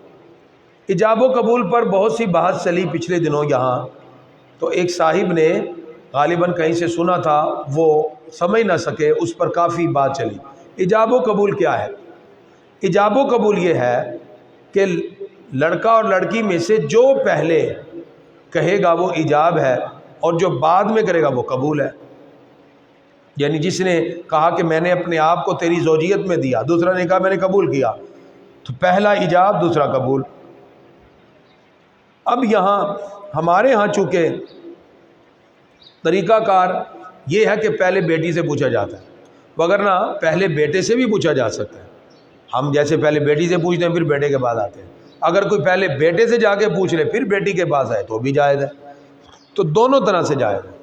ایجاب و قبول پر بہت سی بحث چلی پچھلے دنوں یہاں، تو ایک صاحب نے غالباً کہیں سے سنا تھا، وہ سمجھ نہ سکے، اس پر کافی بات چلی۔ ایجاب و قبول کیا ہے؟ ایجاب و قبول یہ ہے کہ لڑکا اور لڑکی میں سے جو پہلے کہے گا وہ ایجاب ہے اور جو بعد میں کرے گا وہ قبول ہے۔ یعنی جس نے کہا کہ میں نے اپنے آپ کو تیری زوجیت میں دیا، دوسرا نے کہا میں نے قبول کیا، تو پہلا ایجاب دوسرا قبول۔ اب یہاں ہمارے ہاں چونکہ طریقہ کار یہ ہے کہ پہلے بیٹی سے پوچھا جاتا ہے، وگرنہ پہلے بیٹے سے بھی پوچھا جا سکتا ہے۔ ہم جیسے پہلے بیٹی سے پوچھتے ہیں پھر بیٹے کے بعد آتے ہیں، اگر کوئی پہلے بیٹے سے جا کے پوچھ لے پھر بیٹی کے پاس آئے تو بھی جائز ہے، تو دونوں طرح سے جائز ہے۔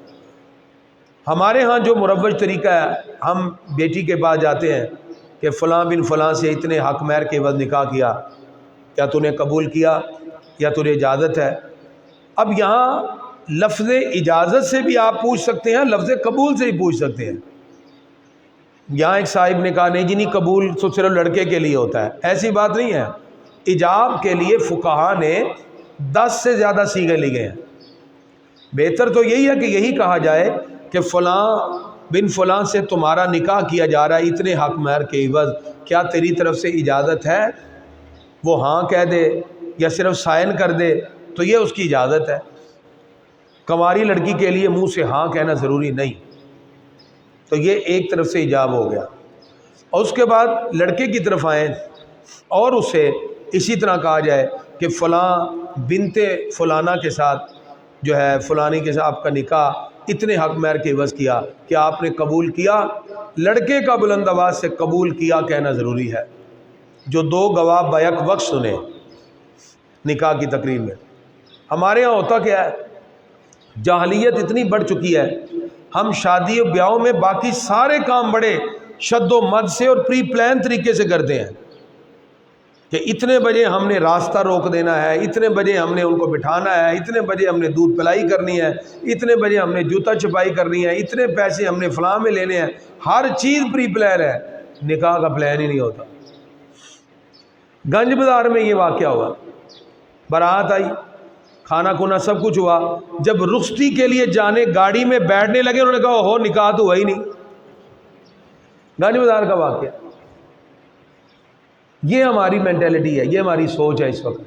ہمارے ہاں جو مروج طریقہ ہے، ہم بیٹی کے پاس جاتے ہیں کہ فلاں بن فلاں سے اتنے حق مہر کے عوض نکاح کیا، کیا تو نے قبول کیا یا تجھے اجازت ہے؟ اب یہاں لفظ اجازت سے بھی آپ پوچھ سکتے ہیں، لفظ قبول سے بھی پوچھ سکتے ہیں۔ یہاں ایک صاحب نے کہا نہیں جی نہیں، قبول تو صرف لڑکے کے لیے ہوتا ہے، ایسی بات نہیں ہے۔ ایجاب کے لیے فقہا نے 10 سے زیادہ صیغے لکھے ہیں۔ بہتر تو یہی ہے کہ یہی کہا جائے کہ فلاں بن فلاں سے تمہارا نکاح کیا جا رہا ہے اتنے حق مہر کے عوض، کیا تیری طرف سے اجازت ہے؟ وہ ہاں کہہ دے یا صرف سائن کر دے تو یہ اس کی اجازت ہے۔ کنواری لڑکی کے لیے منہ سے ہاں کہنا ضروری نہیں، تو یہ ایک طرف سے ایجاب ہو گیا۔ اور اس کے بعد لڑکے کی طرف آئیں اور اسے اسی طرح کہا جائے کہ فلاں بنت فلانا کے ساتھ جو ہے فلانی کے ساتھ آپ کا نکاح اتنے حق مہر کے عوض کیا، کیا آپ نے قبول کیا؟ لڑکے کا بلند آواز سے قبول کیا کہنا ضروری ہے، جو 2 گواہ بیک وقت سنے نکاح کی تقریر میں۔ ہمارے ہاں ہوتا کیا ہے، جاہلیت اتنی بڑھ چکی ہے، ہم شادی و بیاہوں میں باقی سارے کام بڑے شد و مد سے اور پری پلان طریقے سے کرتے ہیں، کہ اتنے بجے ہم نے راستہ روک دینا ہے، اتنے بجے ہم نے ان کو بٹھانا ہے، اتنے بجے ہم نے دودھ پلائی کرنی ہے، اتنے بجے ہم نے جوتا چھپائی کرنی ہے، اتنے پیسے ہم نے فلاں میں لینے ہیں، ہر چیز پری پلان ہے، نکاح کا پلان ہی نہیں ہوتا۔ گنج بازار میں یہ واقعہ ہوا، بارات آئی، کھانا کھونا سب کچھ ہوا، جب رخصتی کے لیے جانے گاڑی میں بیٹھنے لگے انہوں نے کہا ہو نکاح تو ہوا ہی نہیں۔ گنج بازار کا واقعہ، یہ ہماری مینٹلٹی ہے، یہ ہماری سوچ ہے اس وقت،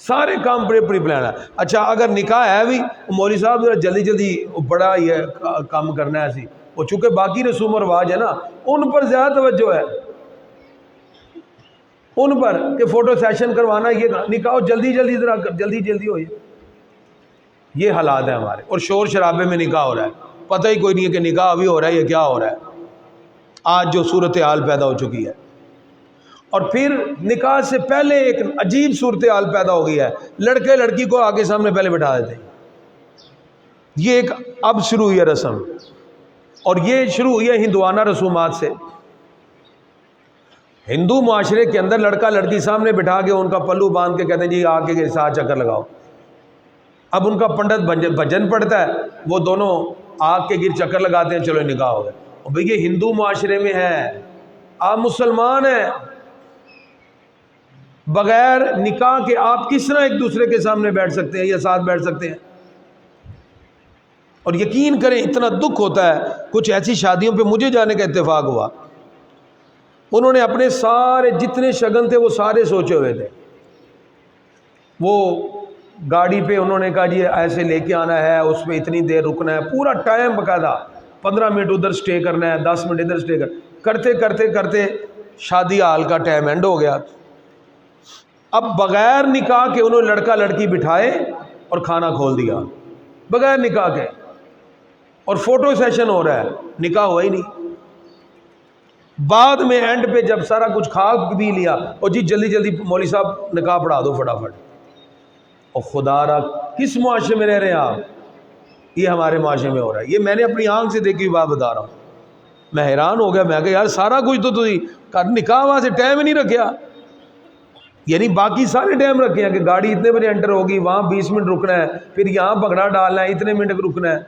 سارے کام پری پلان ہے۔ اچھا اگر نکاح ہے بھی، مولوی صاحب ذرا جلدی جلدی بڑا یہ کام کرنا ہے، ایسی وہ چونکہ باقی رسوم و رواج ہے نا ان پر زیادہ توجہ ہے، ان پر کہ فوٹو سیشن کروانا، یہ نکاح جلدی جلدی ذرا جلدی جلدی ہو یہ حالات ہیں ہمارے، اور شور شرابے میں نکاح ہو رہا ہے، پتہ ہی کوئی نہیں ہے کہ نکاح ابھی ہو رہا ہے یا کیا ہو رہا ہے، آج جو صورتحال پیدا ہو چکی ہے۔ اور پھر نکاح سے پہلے ایک عجیب صورتحال پیدا ہو گئی ہے، لڑکے لڑکی کو آگے سامنے پہلے بٹھا دیتے ہیں، یہ ایک اب شروع ہوئی ہے رسم، اور یہ شروع ہوئی ہے ہندوانہ رسومات سے۔ ہندو معاشرے کے اندر لڑکا لڑکی سامنے بٹھا کے ان کا پلو باندھ کے کہتے ہیں جی آ کے ساتھ چکر لگاؤ، اب ان کا پنڈت بھجن پڑھتا ہے، وہ دونوں آگ کے گر چکر لگاتے ہیں، چلو نکاح ہو گیا۔ اور بھئی یہ ہندو معاشرے میں ہے، آپ مسلمان ہیں، بغیر نکاح کے آپ کس طرح ایک دوسرے کے سامنے بیٹھ سکتے ہیں یا ساتھ بیٹھ سکتے ہیں؟ اور یقین کریں اتنا دکھ ہوتا ہے، کچھ ایسی شادیوں پہ مجھے جانے کا اتفاق ہوا، انہوں نے اپنے سارے جتنے شگن تھے وہ سارے سوچے ہوئے تھے، وہ گاڑی پہ انہوں نے کہا جی ایسے لے کے آنا ہے، اس میں اتنی دیر رکنا ہے، پورا ٹائم باقاعدہ 15 منٹ ادھر سٹے کرنا ہے، 10 منٹ ادھر سٹے کرتے کرتے کرتے شادی ہال کا ٹائم اینڈ ہو گیا۔ اب بغیر نکاح کے انہوں نے لڑکا لڑکی بٹھائے اور کھانا کھول دیا بغیر نکاح کے، اور فوٹو سیشن ہو رہا ہے، نکاح ہوا ہی نہیں۔ بعد میں اینڈ پہ جب سارا کچھ کھا بھی لیا اور جی جلدی جلدی مولوی صاحب نکاح پڑھا دو فٹافٹ، اور خدا را کس معاشرے میں رہ رہے ہیں آپ؟ یہ ہمارے معاشرے میں ہو رہا ہے، یہ میں نے اپنی آنکھ سے دیکھی بات بتا رہا ہوں، میں حیران ہو گیا، میں کہا یار سارا کچھ تو نکاح وہاں سے ٹائم ہی نہیں رکھیا، یعنی باقی سارے ٹائم رکھے ہیں کہ گاڑی اتنے بجے انٹر ہوگی، وہاں 20 منٹ رکنا ہے، پھر یہاں بگڑا ڈالنا ہے، اتنے منٹ رکنا ہے،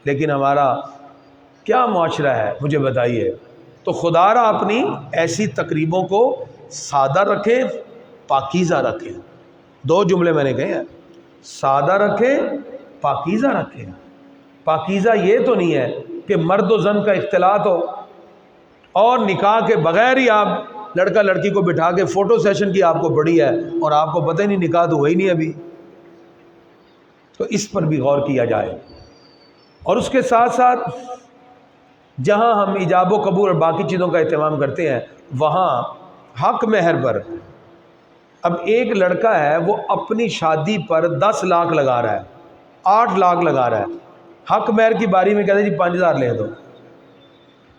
لیکن ہمارا کیا معاشرہ ہے مجھے بتائیے۔ تو خدا را اپنی ایسی تقریبوں کو سادہ رکھیں، پاکیزہ رکھیں، دو جملے میں نے کہے ہیں، سادہ رکھیں، پاکیزہ رکھیں۔ پاکیزہ یہ تو نہیں ہے کہ مرد و زن کا اختلاط ہو اور نکاح کے بغیر ہی آپ لڑکا لڑکی کو بٹھا کے فوٹو سیشن کی آپ کو پڑی ہے اور آپ کو پتہ ہی نہیں نکاح تو ہوئی نہیں ابھی۔ تو اس پر بھی غور کیا جائے، اور اس کے ساتھ ساتھ جہاں ہم ایجاب و قبول اور باقی چیزوں کا اہتمام کرتے ہیں وہاں حق مہر پر، اب ایک لڑکا ہے وہ اپنی شادی پر 10 لاکھ لگا رہا ہے، 8 لاکھ لگا رہا ہے، حق مہر کی باری میں کہتے ہیں جی 5000 لے دو،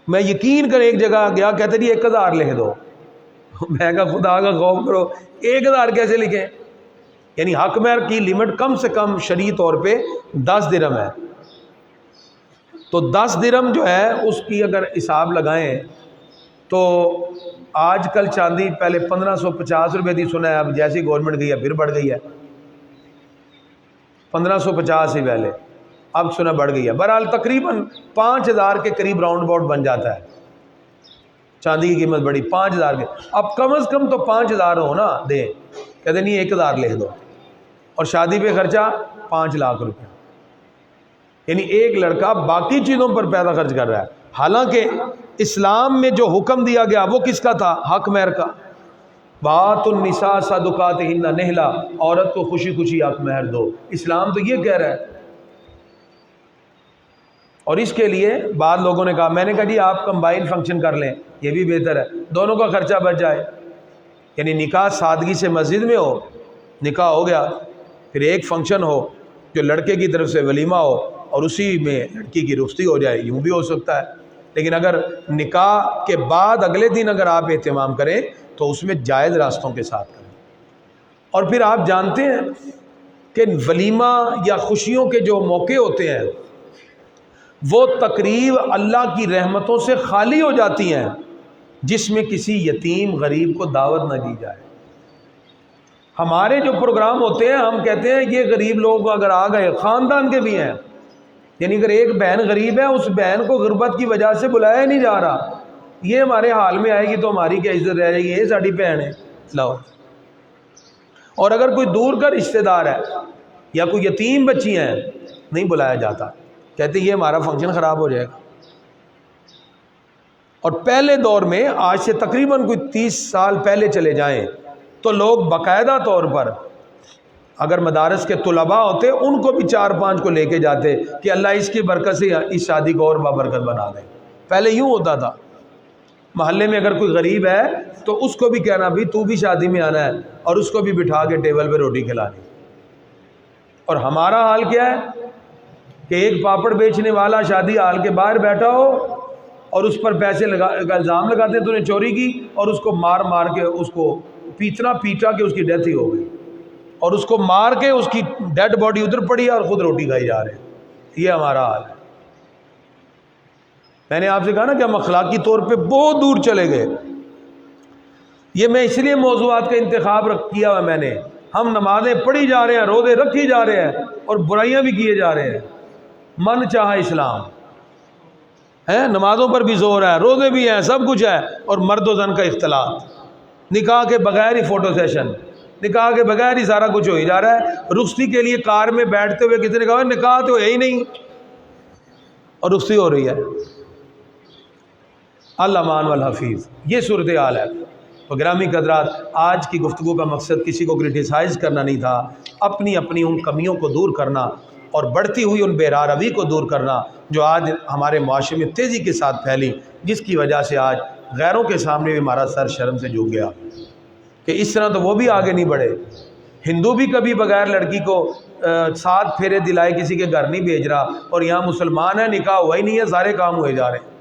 میں یقین کر ایک جگہ گیا کہتے جی 1000 لے دو، میں کہا خدا کا خوف کرو 1000 کیسے لکھیں؟ یعنی حق مہر کی لمٹ کم سے کم شرعی طور پہ 10 درہم ہے، تو 10 درہم جو ہے اس کی اگر حساب لگائیں تو آج کل چاندی پہلے 1550 روپے تھی، سنا ہے اب جیسی گورنمنٹ گئی ہے پھر بڑھ گئی ہے، 1550 ہی پہلے، اب سنا بڑھ گئی ہے، بہرحال تقریباً 5000 کے قریب راؤنڈ باؤٹ بن جاتا ہے، چاندی کی قیمت بڑی 5000 کے، اب کم از کم تو 5000 ہو نا دے، کہتے نہیں 1000 لے دو، اور شادی پہ خرچہ 5 لاکھ روپے، یعنی ایک لڑکا باقی چیزوں پر پیسہ خرچ کر رہا ہے، حالانکہ اسلام میں جو حکم دیا گیا وہ کس کا تھا؟ حق مہر کا، بات النساء صدقاتہن نہلا، عورت کو خوشی خوشی حق مہر دو، اسلام تو یہ کہہ رہا ہے۔ اور اس کے لیے بعض لوگوں نے کہا، میں نے کہا جی آپ کمبائن فنکشن کر لیں، یہ بھی بہتر ہے، دونوں کا خرچہ بچ جائے، یعنی نکاح سادگی سے مسجد میں ہو، نکاح ہو گیا، پھر ایک فنکشن ہو جو لڑکے کی طرف سے ولیمہ ہو اور اسی میں لڑکی کی رخصتی ہو جائے، یوں بھی ہو سکتا ہے، لیکن اگر نکاح کے بعد اگلے دن اگر آپ اہتمام کریں تو اس میں جائز راستوں کے ساتھ کریں۔ اور پھر آپ جانتے ہیں کہ ولیمہ یا خوشیوں کے جو موقع ہوتے ہیں وہ تقریب اللہ کی رحمتوں سے خالی ہو جاتی ہیں، جس میں کسی یتیم غریب کو دعوت نہ دی جائے۔ ہمارے جو پروگرام ہوتے ہیں ہم کہتے ہیں یہ غریب لوگ اگر آ گئے، خاندان کے بھی ہیں، یعنی اگر ایک بہن غریب ہے اس بہن کو غربت کی وجہ سے بلایا نہیں جا رہا، یہ ہمارے حال میں آئے گی تو ہماری کیا عزت رہ جائے گی، یہ ساری بہن ہے لاؤ۔ اور اگر کوئی دور کا رشتہ دار ہے یا کوئی یتیم بچی ہیں نہیں بلایا جاتا، کہتے یہ ہمارا فنکشن خراب ہو جائے گا۔ اور پہلے دور میں آج سے تقریباً کوئی 30 سال پہلے چلے جائیں تو لوگ باقاعدہ طور پر اگر مدارس کے طلباء ہوتے ان کو بھی 4-5 کو لے کے جاتے کہ اللہ اس کی برکت سے اس شادی کو اور بابرکت بنا دے۔ پہلے یوں ہوتا تھا، محلے میں اگر کوئی غریب ہے تو اس کو بھی کہنا بھی تو بھی شادی میں آنا ہے، اور اس کو بھی بٹھا کے ٹیبل پہ روٹی کھلانی۔ اور ہمارا حال کیا ہے کہ ایک پاپڑ بیچنے والا شادی ہال کے باہر بیٹھا ہو اور اس پر پیسے کا الزام لگاتے تو نے چوری کی، اور اس کو مار مار کے اس کو پیٹا کہ اس کی ڈیتھ ہی ہو گئی، اور اس کو مار کے اس کی ڈیڈ باڈی ادھر پڑی اور خود روٹی کھائی جا رہے ہیں۔ یہ ہمارا حال ہے۔ میں نے آپ سے کہا نا کہ ہم اخلاقی طور پہ بہت دور چلے گئے۔ یہ میں اس لیے موضوعات کا انتخاب کیا ہوا میں نے، ہم نمازیں پڑھی جا رہے ہیں، روزے رکھی جا رہے ہیں، اور برائیاں بھی کیے جا رہے ہیں۔ من چاہا اسلام ہے، نمازوں پر بھی زور ہے، روزے بھی ہیں، سب کچھ ہے، اور مرد و زن کا اختلاط، نکاح کے بغیر ہی فوٹو سیشن، نکاح کے بغیر ہی سارا کچھ ہو ہی جا رہا ہے۔ رخصتی کے لیے کار میں بیٹھتے ہوئے کسی نے کہا نکاح تو ہے ہی نہیں، اور رخصتی ہو رہی ہے۔ اللہ مان والحفیظ، یہ صورتحال ہے۔ تو گرامی قدرات، آج کی گفتگو کا مقصد کسی کو کرٹیسائز کرنا نہیں تھا، اپنی ان کمیوں کو دور کرنا اور بڑھتی ہوئی ان بے راروی کو دور کرنا جو آج ہمارے معاشرے میں تیزی کے ساتھ پھیلی، جس کی وجہ سے آج غیروں کے سامنے بھی ہمارا سر شرم سے جھک گیا کہ اس طرح تو وہ بھی آگے نہیں بڑھے۔ ہندو بھی کبھی بغیر لڑکی کو 7 پھیرے دلائے کسی کے گھر نہیں بھیج رہا، اور یہاں مسلمان ہے نکاح ہوا ہی نہیں ہے، سارے کام ہوئے جا رہے ہیں۔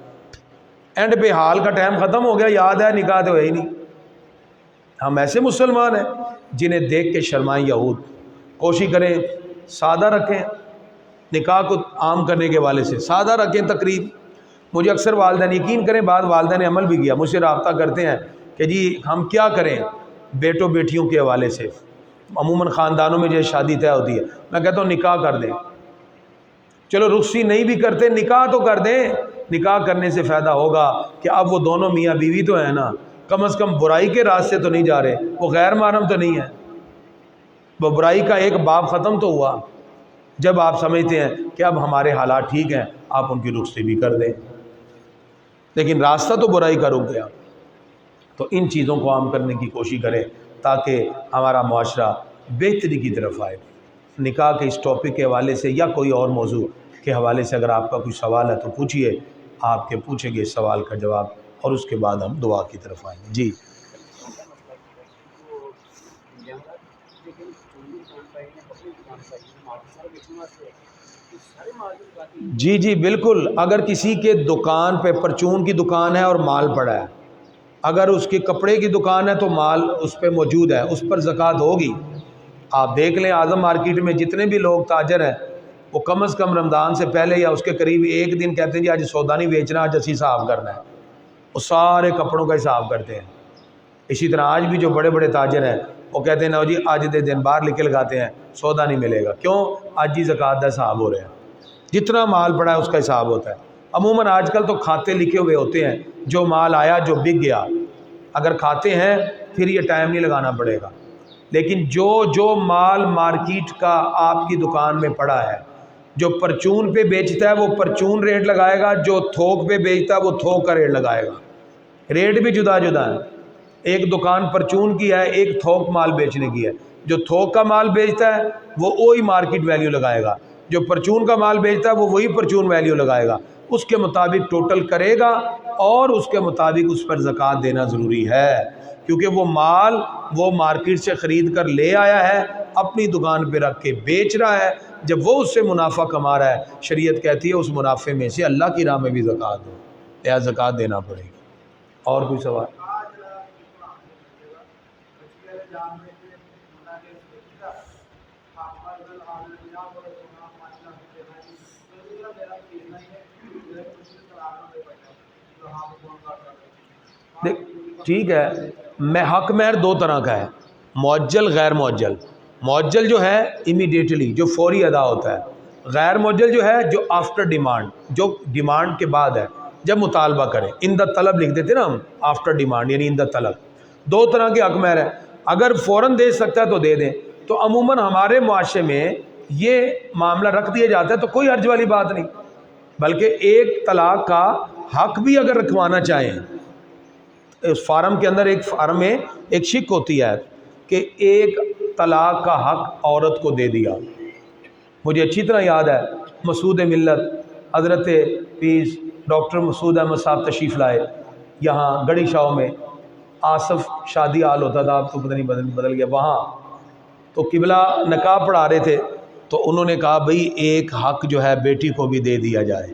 اینڈ پہ حال کا ٹائم ختم ہو گیا، یاد ہے نکاح تو ہے ہی نہیں۔ ہم ایسے مسلمان ہیں جنہیں دیکھ کے شرمائیں یہود۔ کوشش کریں سادہ رکھیں، نکاح کو عام کرنے کے والے سے سادہ رکھیں تقریب۔ مجھے اکثر والدین، یقین کریں بعض والدین نے عمل بھی کیا، مجھ سے رابطہ کرتے ہیں کہ جی ہم کیا کریں بیٹوں بیٹیوں کے حوالے سے، عموماً خاندانوں میں جو شادی طے ہوتی ہے، میں کہتا ہوں نکاح کر دیں۔ چلو رخصتی نہیں بھی کرتے، نکاح تو کر دیں۔ نکاح کرنے سے فائدہ ہوگا کہ اب وہ دونوں میاں بیوی تو ہیں نا، کم از کم برائی کے راستے تو نہیں جا رہے، وہ غیر محرم تو نہیں ہے، وہ برائی کا ایک باب ختم تو ہوا۔ جب آپ سمجھتے ہیں کہ اب ہمارے حالات ٹھیک ہیں، آپ ان کی رخصتی بھی کر دیں، لیکن راستہ تو برائی کا رک گیا۔ تو ان چیزوں کو عام کرنے کی کوشش کریں تاکہ ہمارا معاشرہ بہتری کی طرف آئے۔ نکاح کے اس ٹاپک کے حوالے سے یا کوئی اور موضوع کے حوالے سے اگر آپ کا کوئی سوال ہے تو پوچھیے، آپ کے پوچھے گئے سوال کا جواب، اور اس کے بعد ہم دعا کی طرف آئیں گے۔ جی جی جی بالکل، اگر کسی کے دکان پہ پرچون کی دکان ہے اور مال پڑا ہے، اگر اس کی کپڑے کی دکان ہے تو مال اس پہ موجود ہے، اس پر زکوٰۃ ہوگی۔ آپ دیکھ لیں اعظم مارکیٹ میں جتنے بھی لوگ تاجر ہیں وہ کم از کم رمضان سے پہلے یا اس کے قریب ایک دن کہتے ہیں جی آج سودا نہیں بیچنا، آج اسی حساب کرنا ہے، وہ سارے کپڑوں کا حساب کرتے ہیں۔ اسی طرح آج بھی جو بڑے بڑے تاجر ہیں وہ کہتے ہیں نا جی آج دے دن باہر لکھ کے لگاتے ہیں، سودا نہیں ملے گا، کیوں؟ آج ہی زکوٰۃ کا حساب ہو رہا ہے، جتنا مال پڑا ہے اس کا حساب ہوتا ہے۔ عموماً آج کل تو کھاتے لکھے ہوئے ہوتے ہیں، جو مال آیا جو بک گیا، اگر کھاتے ہیں پھر یہ ٹائم نہیں لگانا پڑے گا۔ لیکن جو مال مارکیٹ کا آپ کی دکان میں پڑا ہے، جو پرچون پہ بیچتا ہے وہ پرچون ریٹ لگائے گا، جو تھوک پہ بیچتا ہے وہ تھوک کا ریٹ لگائے گا۔ ریٹ بھی جدا جدا ہے، ایک دکان پرچون کی ہے، ایک تھوک مال بیچنے کی ہے۔ جو تھوک کا مال بیچتا ہے وہ وہی مارکیٹ ویلیو لگائے گا، جو پرچون کا مال بیچتا ہے وہ وہی پرچون ویلیو لگائے گا، اس کے مطابق ٹوٹل کرے گا، اور اس کے مطابق اس پر زکوٰۃ دینا ضروری ہے، کیونکہ وہ مال وہ مارکیٹ سے خرید کر لے آیا ہے، اپنی دکان پہ رکھ کے بیچ رہا ہے، جب وہ اس سے منافع کما رہا ہے، شریعت کہتی ہے اس منافع میں سے اللہ کی راہ میں بھی زکوٰۃ دو، یا زکوٰۃ دینا پڑے گی۔ اور کوئی سوال؟ دیکھ ٹھیک ہے، میں حق مہر دو طرح کا ہے، معجل غیر معجل۔ معجل جو ہے امیڈیٹلی، جو فوری ادا ہوتا ہے، غیر معجل جو ہے جو آفٹر ڈیمانڈ، جو ڈیمانڈ کے بعد ہے، جب مطالبہ کریں، ان دا طلب لکھ دیتے نا ہم، آفٹر ڈیمانڈ یعنی ان دا طلب۔ دو طرح کے حق مہر ہے، اگر فوراً دے سکتا ہے تو دے دیں، تو عموماً ہمارے معاشرے میں یہ معاملہ رکھ دیا جاتا ہے، تو کوئی حرج والی بات نہیں، بلکہ ایک طلاق کا حق بھی اگر رکھوانا چاہیں، اس فارم کے اندر، ایک فارم میں ایک شک ہوتی ہے کہ ایک طلاق کا حق عورت کو دے دیا۔ مجھے اچھی طرح یاد ہے، مسعود ملت حضرت پیس ڈاکٹر مسعود احمد صاحب تشریف لائے یہاں گڑھی شاہوں میں، آصف شادی حال ہوتا تھا، اب تو پتہ نہیں بدل گیا وہاں، تو قبلہ نکاح پڑھا رہے تھے، تو انہوں نے کہا بھئی ایک حق جو ہے بیٹی کو بھی دے دیا جائے،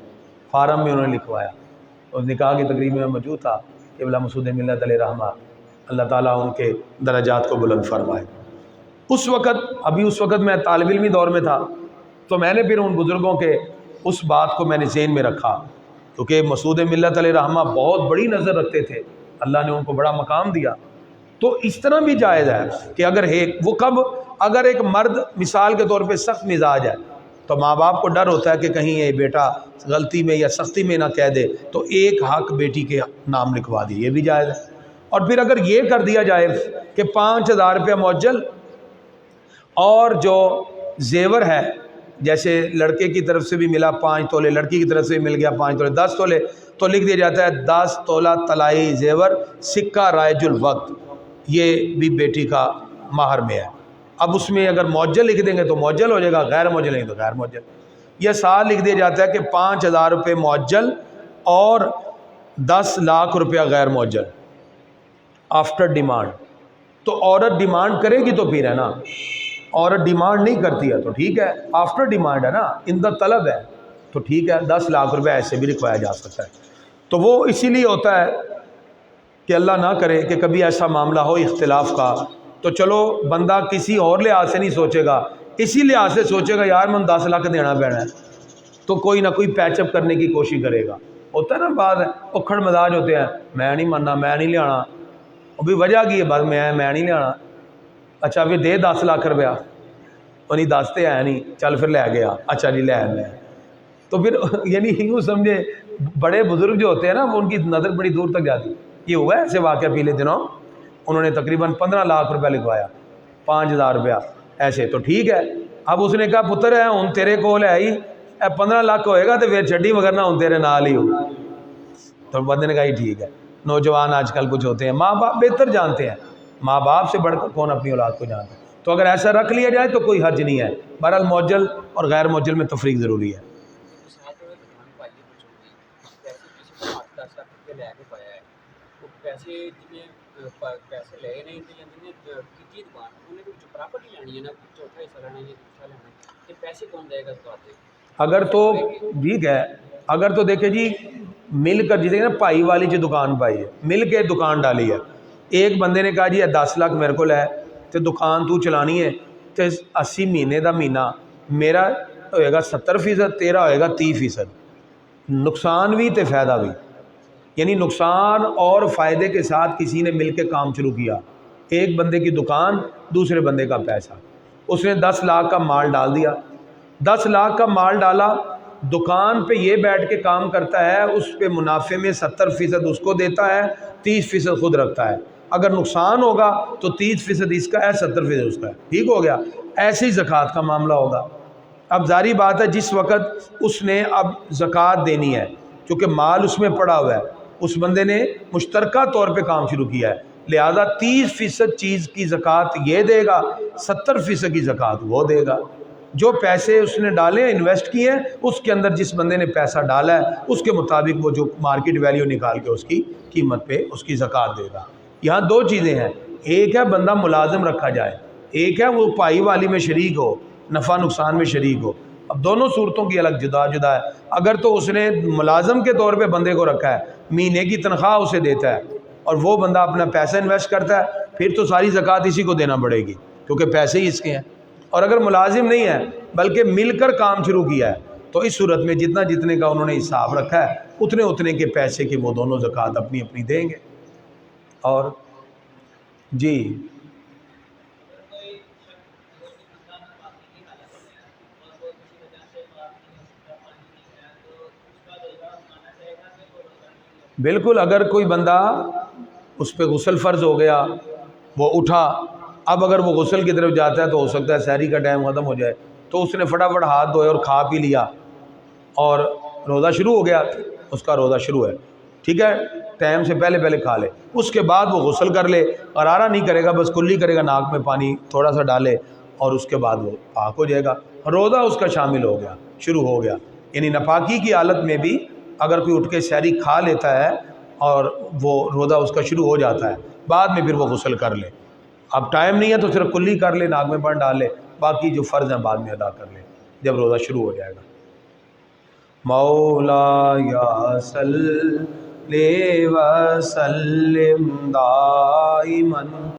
فارم میں انہوں نے لکھوایا، اور نکاح کی تقریب میں موجود تھا قبلہ مسعود ملت علیہ رحمہ، اللہ تعالیٰ ان کے درجات کو بلند فرمائے۔ اس وقت میں طالب علمی دور میں تھا، تو میں نے پھر ان بزرگوں کے اس بات کو میں نے ذہن میں رکھا، کیونکہ مسعود ملت علیہ رحمہ بہت بڑی نظر رکھتے تھے، اللہ نے ان کو بڑا مقام دیا۔ تو اس طرح بھی جائز ہے کہ اگر اگر ایک مرد مثال کے طور پہ سخت مزاج ہے، تو ماں باپ کو ڈر ہوتا ہے کہ کہیں یہ بیٹا غلطی میں یا سختی میں نہ کہہ دے، تو ایک حق بیٹی کے نام لکھوا دی، یہ بھی جائز ہے۔ اور پھر اگر یہ کر دیا جائے کہ 5,000 روپیہ معجل، اور جو زیور ہے جیسے لڑکے کی طرف سے بھی ملا 5 تولے، لڑکی کی طرف سے بھی مل گیا 5 تولے، 10 تولے، تو لکھ دیا جاتا ہے 10 تولہ طلائی زیور سکہ رائج الوقت، یہ بھی بیٹی کا مہر میں ہے۔ اب اس میں اگر معجل لکھ دیں گے تو معجل ہو جائے گا، غیر معجل لیں گے تو غیر معجل۔ یہ سال لکھ دیا جاتا ہے کہ 5,000 روپے معجل اور 10 لاکھ روپیہ غیر معجل آفٹر ڈیمانڈ۔ تو عورت ڈیمانڈ کرے گی تو پھر ہے نا، عورت ڈیمانڈ نہیں کرتی ہے تو ٹھیک ہے، آفٹر ڈیمانڈ ہے نا، ان دا طلب ہے تو ٹھیک ہے، 10 لاکھ روپے ایسے بھی لکھوایا جا سکتا ہے۔ تو وہ اسی لیے ہوتا ہے کہ اللہ نہ کرے کہ کبھی ایسا معاملہ ہو اختلاف کا، تو چلو بندہ کسی اور لحاظ سے نہیں سوچے گا، اسی لحاظ سے سوچے گا یار من 10 لاکھ دینا پینا ہے، تو کوئی نہ کوئی پیچ اپ کرنے کی کوشش کرے گا۔ ہوتا ہے نا بعض اکھڑ مزاج ہوتے ہیں، میں نہیں ماننا، میں نہیں لیا، ابھی وجہ کی ہے بس میں نہیں لیا، اچھا ابھی دے 10 لاکھ روپیہ، وہ نہیں دستے ہے نہیں، چل پھر لے گیا، اچھا جی لے آئے، تو پھر یعنی یوں سمجھے بڑے بزرگ جو ہوتے ہیں نا، وہ ان کی نظر بڑی دور تک جاتی۔ یہ ہوا ہے ایسے واقعہ پچھلے دنوں، انہوں نے تقریباً 15 لاکھ روپیہ لکھوایا، 5,000 روپیہ ایسے، تو ٹھیک ہے۔ اب اس نے کہا پتر ہے ہوں تیرے کول ہے ہی 15 لاکھ ہوئے گا تو پھر چھڈی مگر نہ ہوں تیرے نال ہی ہو، تو بندے نے کہا ہی ٹھیک ہے۔ نوجوان آج کل کچھ ہوتے ہیں، ماں باپ بہتر جانتے ہیں، ماں باپ سے بڑھ کر کون اپنی اولاد کو جانتا ہے، تو اگر ایسا رکھ لیا جائے تو کوئی حرج نہیں ہے۔ بہرحال معجل اور غیر معجل میں تفریق ضروری ہے۔ اگر تو ٹھیک ہے، اگر تو دیکھیں جی مل کر، جسے نا بھائی والی جو دکان پائی ہے، مل کے دکان ڈالی ہے، ایک بندے نے کہا جی 10 لاکھ میرے کو ہے تو دکان تو چلانی ہے، تو 80 مہینے دا مہینہ میرا ہوئے گا 70%، تیرا ہوئے گا 30%، نقصان بھی تے فائدہ بھی، یعنی نقصان اور فائدے کے ساتھ کسی نے مل کے کام شروع کیا، ایک بندے کی دکان، دوسرے بندے کا پیسہ، اس نے 10 لاکھ کا مال ڈال دیا، 10 لاکھ کا مال ڈالا، دکان پہ یہ بیٹھ کے کام کرتا ہے، اس پہ منافع میں 70% اس کو دیتا ہے، 30% خود رکھتا ہے، اگر نقصان ہوگا تو 30% اس کا ہے، 70% اس کا ہے، ٹھیک ہو گیا۔ ایسے ہی زکوٰۃ کا معاملہ ہوگا۔ اب ظاہری بات ہے جس وقت اس نے اب زکوٰۃ دینی ہے، کیونکہ مال اس میں پڑا ہوا ہے، اس بندے نے مشترکہ طور پہ کام شروع کیا ہے، لہذا 30% چیز کی زکوٰۃ یہ دے گا، 70% کی زکوٰۃ وہ دے گا۔ جو پیسے اس نے ڈالے ہیں، انویسٹ کیے ہیں، اس کے اندر جس بندے نے پیسہ ڈالا ہے اس کے مطابق وہ جو مارکیٹ ویلیو نکال کے اس کی قیمت پہ اس کی زکوٰۃ دے گا۔ یہاں دو چیزیں ہیں، ایک ہے بندہ ملازم رکھا جائے، ایک ہے وہ پائی والی میں شریک ہو، نفع نقصان میں شریک ہو۔ اب دونوں صورتوں کی الگ جدا جدا ہے۔ اگر تو اس نے ملازم کے طور پہ بندے کو رکھا ہے، مہینے کی تنخواہ اسے دیتا ہے اور وہ بندہ اپنا پیسہ انویسٹ کرتا ہے، پھر تو ساری زکوٰۃ اسی کو دینا پڑے گی کیونکہ پیسے ہی اس کے ہیں۔ اور اگر ملازم نہیں ہے بلکہ مل کر کام شروع کیا ہے تو اس صورت میں جتنے کا انہوں نے حساب رکھا ہے اتنے کے پیسے کی وہ دونوں زکوٰۃ اپنی اپنی دیں گے۔ اور جی بالکل، اگر کوئی بندہ اس پہ غسل فرض ہو گیا، وہ اٹھا، اب اگر وہ غسل کی طرف جاتا ہے تو ہو سکتا ہے سحری کا ٹائم ختم ہو جائے، تو اس نے فٹافٹ ہاتھ دھوئے اور کھا پی لیا اور روزہ شروع ہو گیا، اس کا روزہ شروع ہے، ٹھیک ہے، ٹائم سے پہلے پہلے کھا لے، اس کے بعد وہ غسل کر لے، غرارہ نہیں کرے گا، بس کلی کرے گا، ناک میں پانی تھوڑا سا ڈالے اور اس کے بعد وہ پاک ہو جائے گا، روزہ اس کا شامل ہو گیا، شروع ہو گیا۔ یعنی ناپاکی کی حالت میں بھی اگر کوئی اٹھ کے سحری کھا لیتا ہے اور وہ روزہ اس کا شروع ہو جاتا ہے، بعد میں پھر وہ غسل کر لے، اب ٹائم نہیں ہے تو صرف کلی کر لے، ناک میں پانی ڈال لے، باقی جو فرض ہیں بعد میں ادا کر لے جب روزہ شروع ہو جائے گا۔ مولا یا صلی وسلم دائماً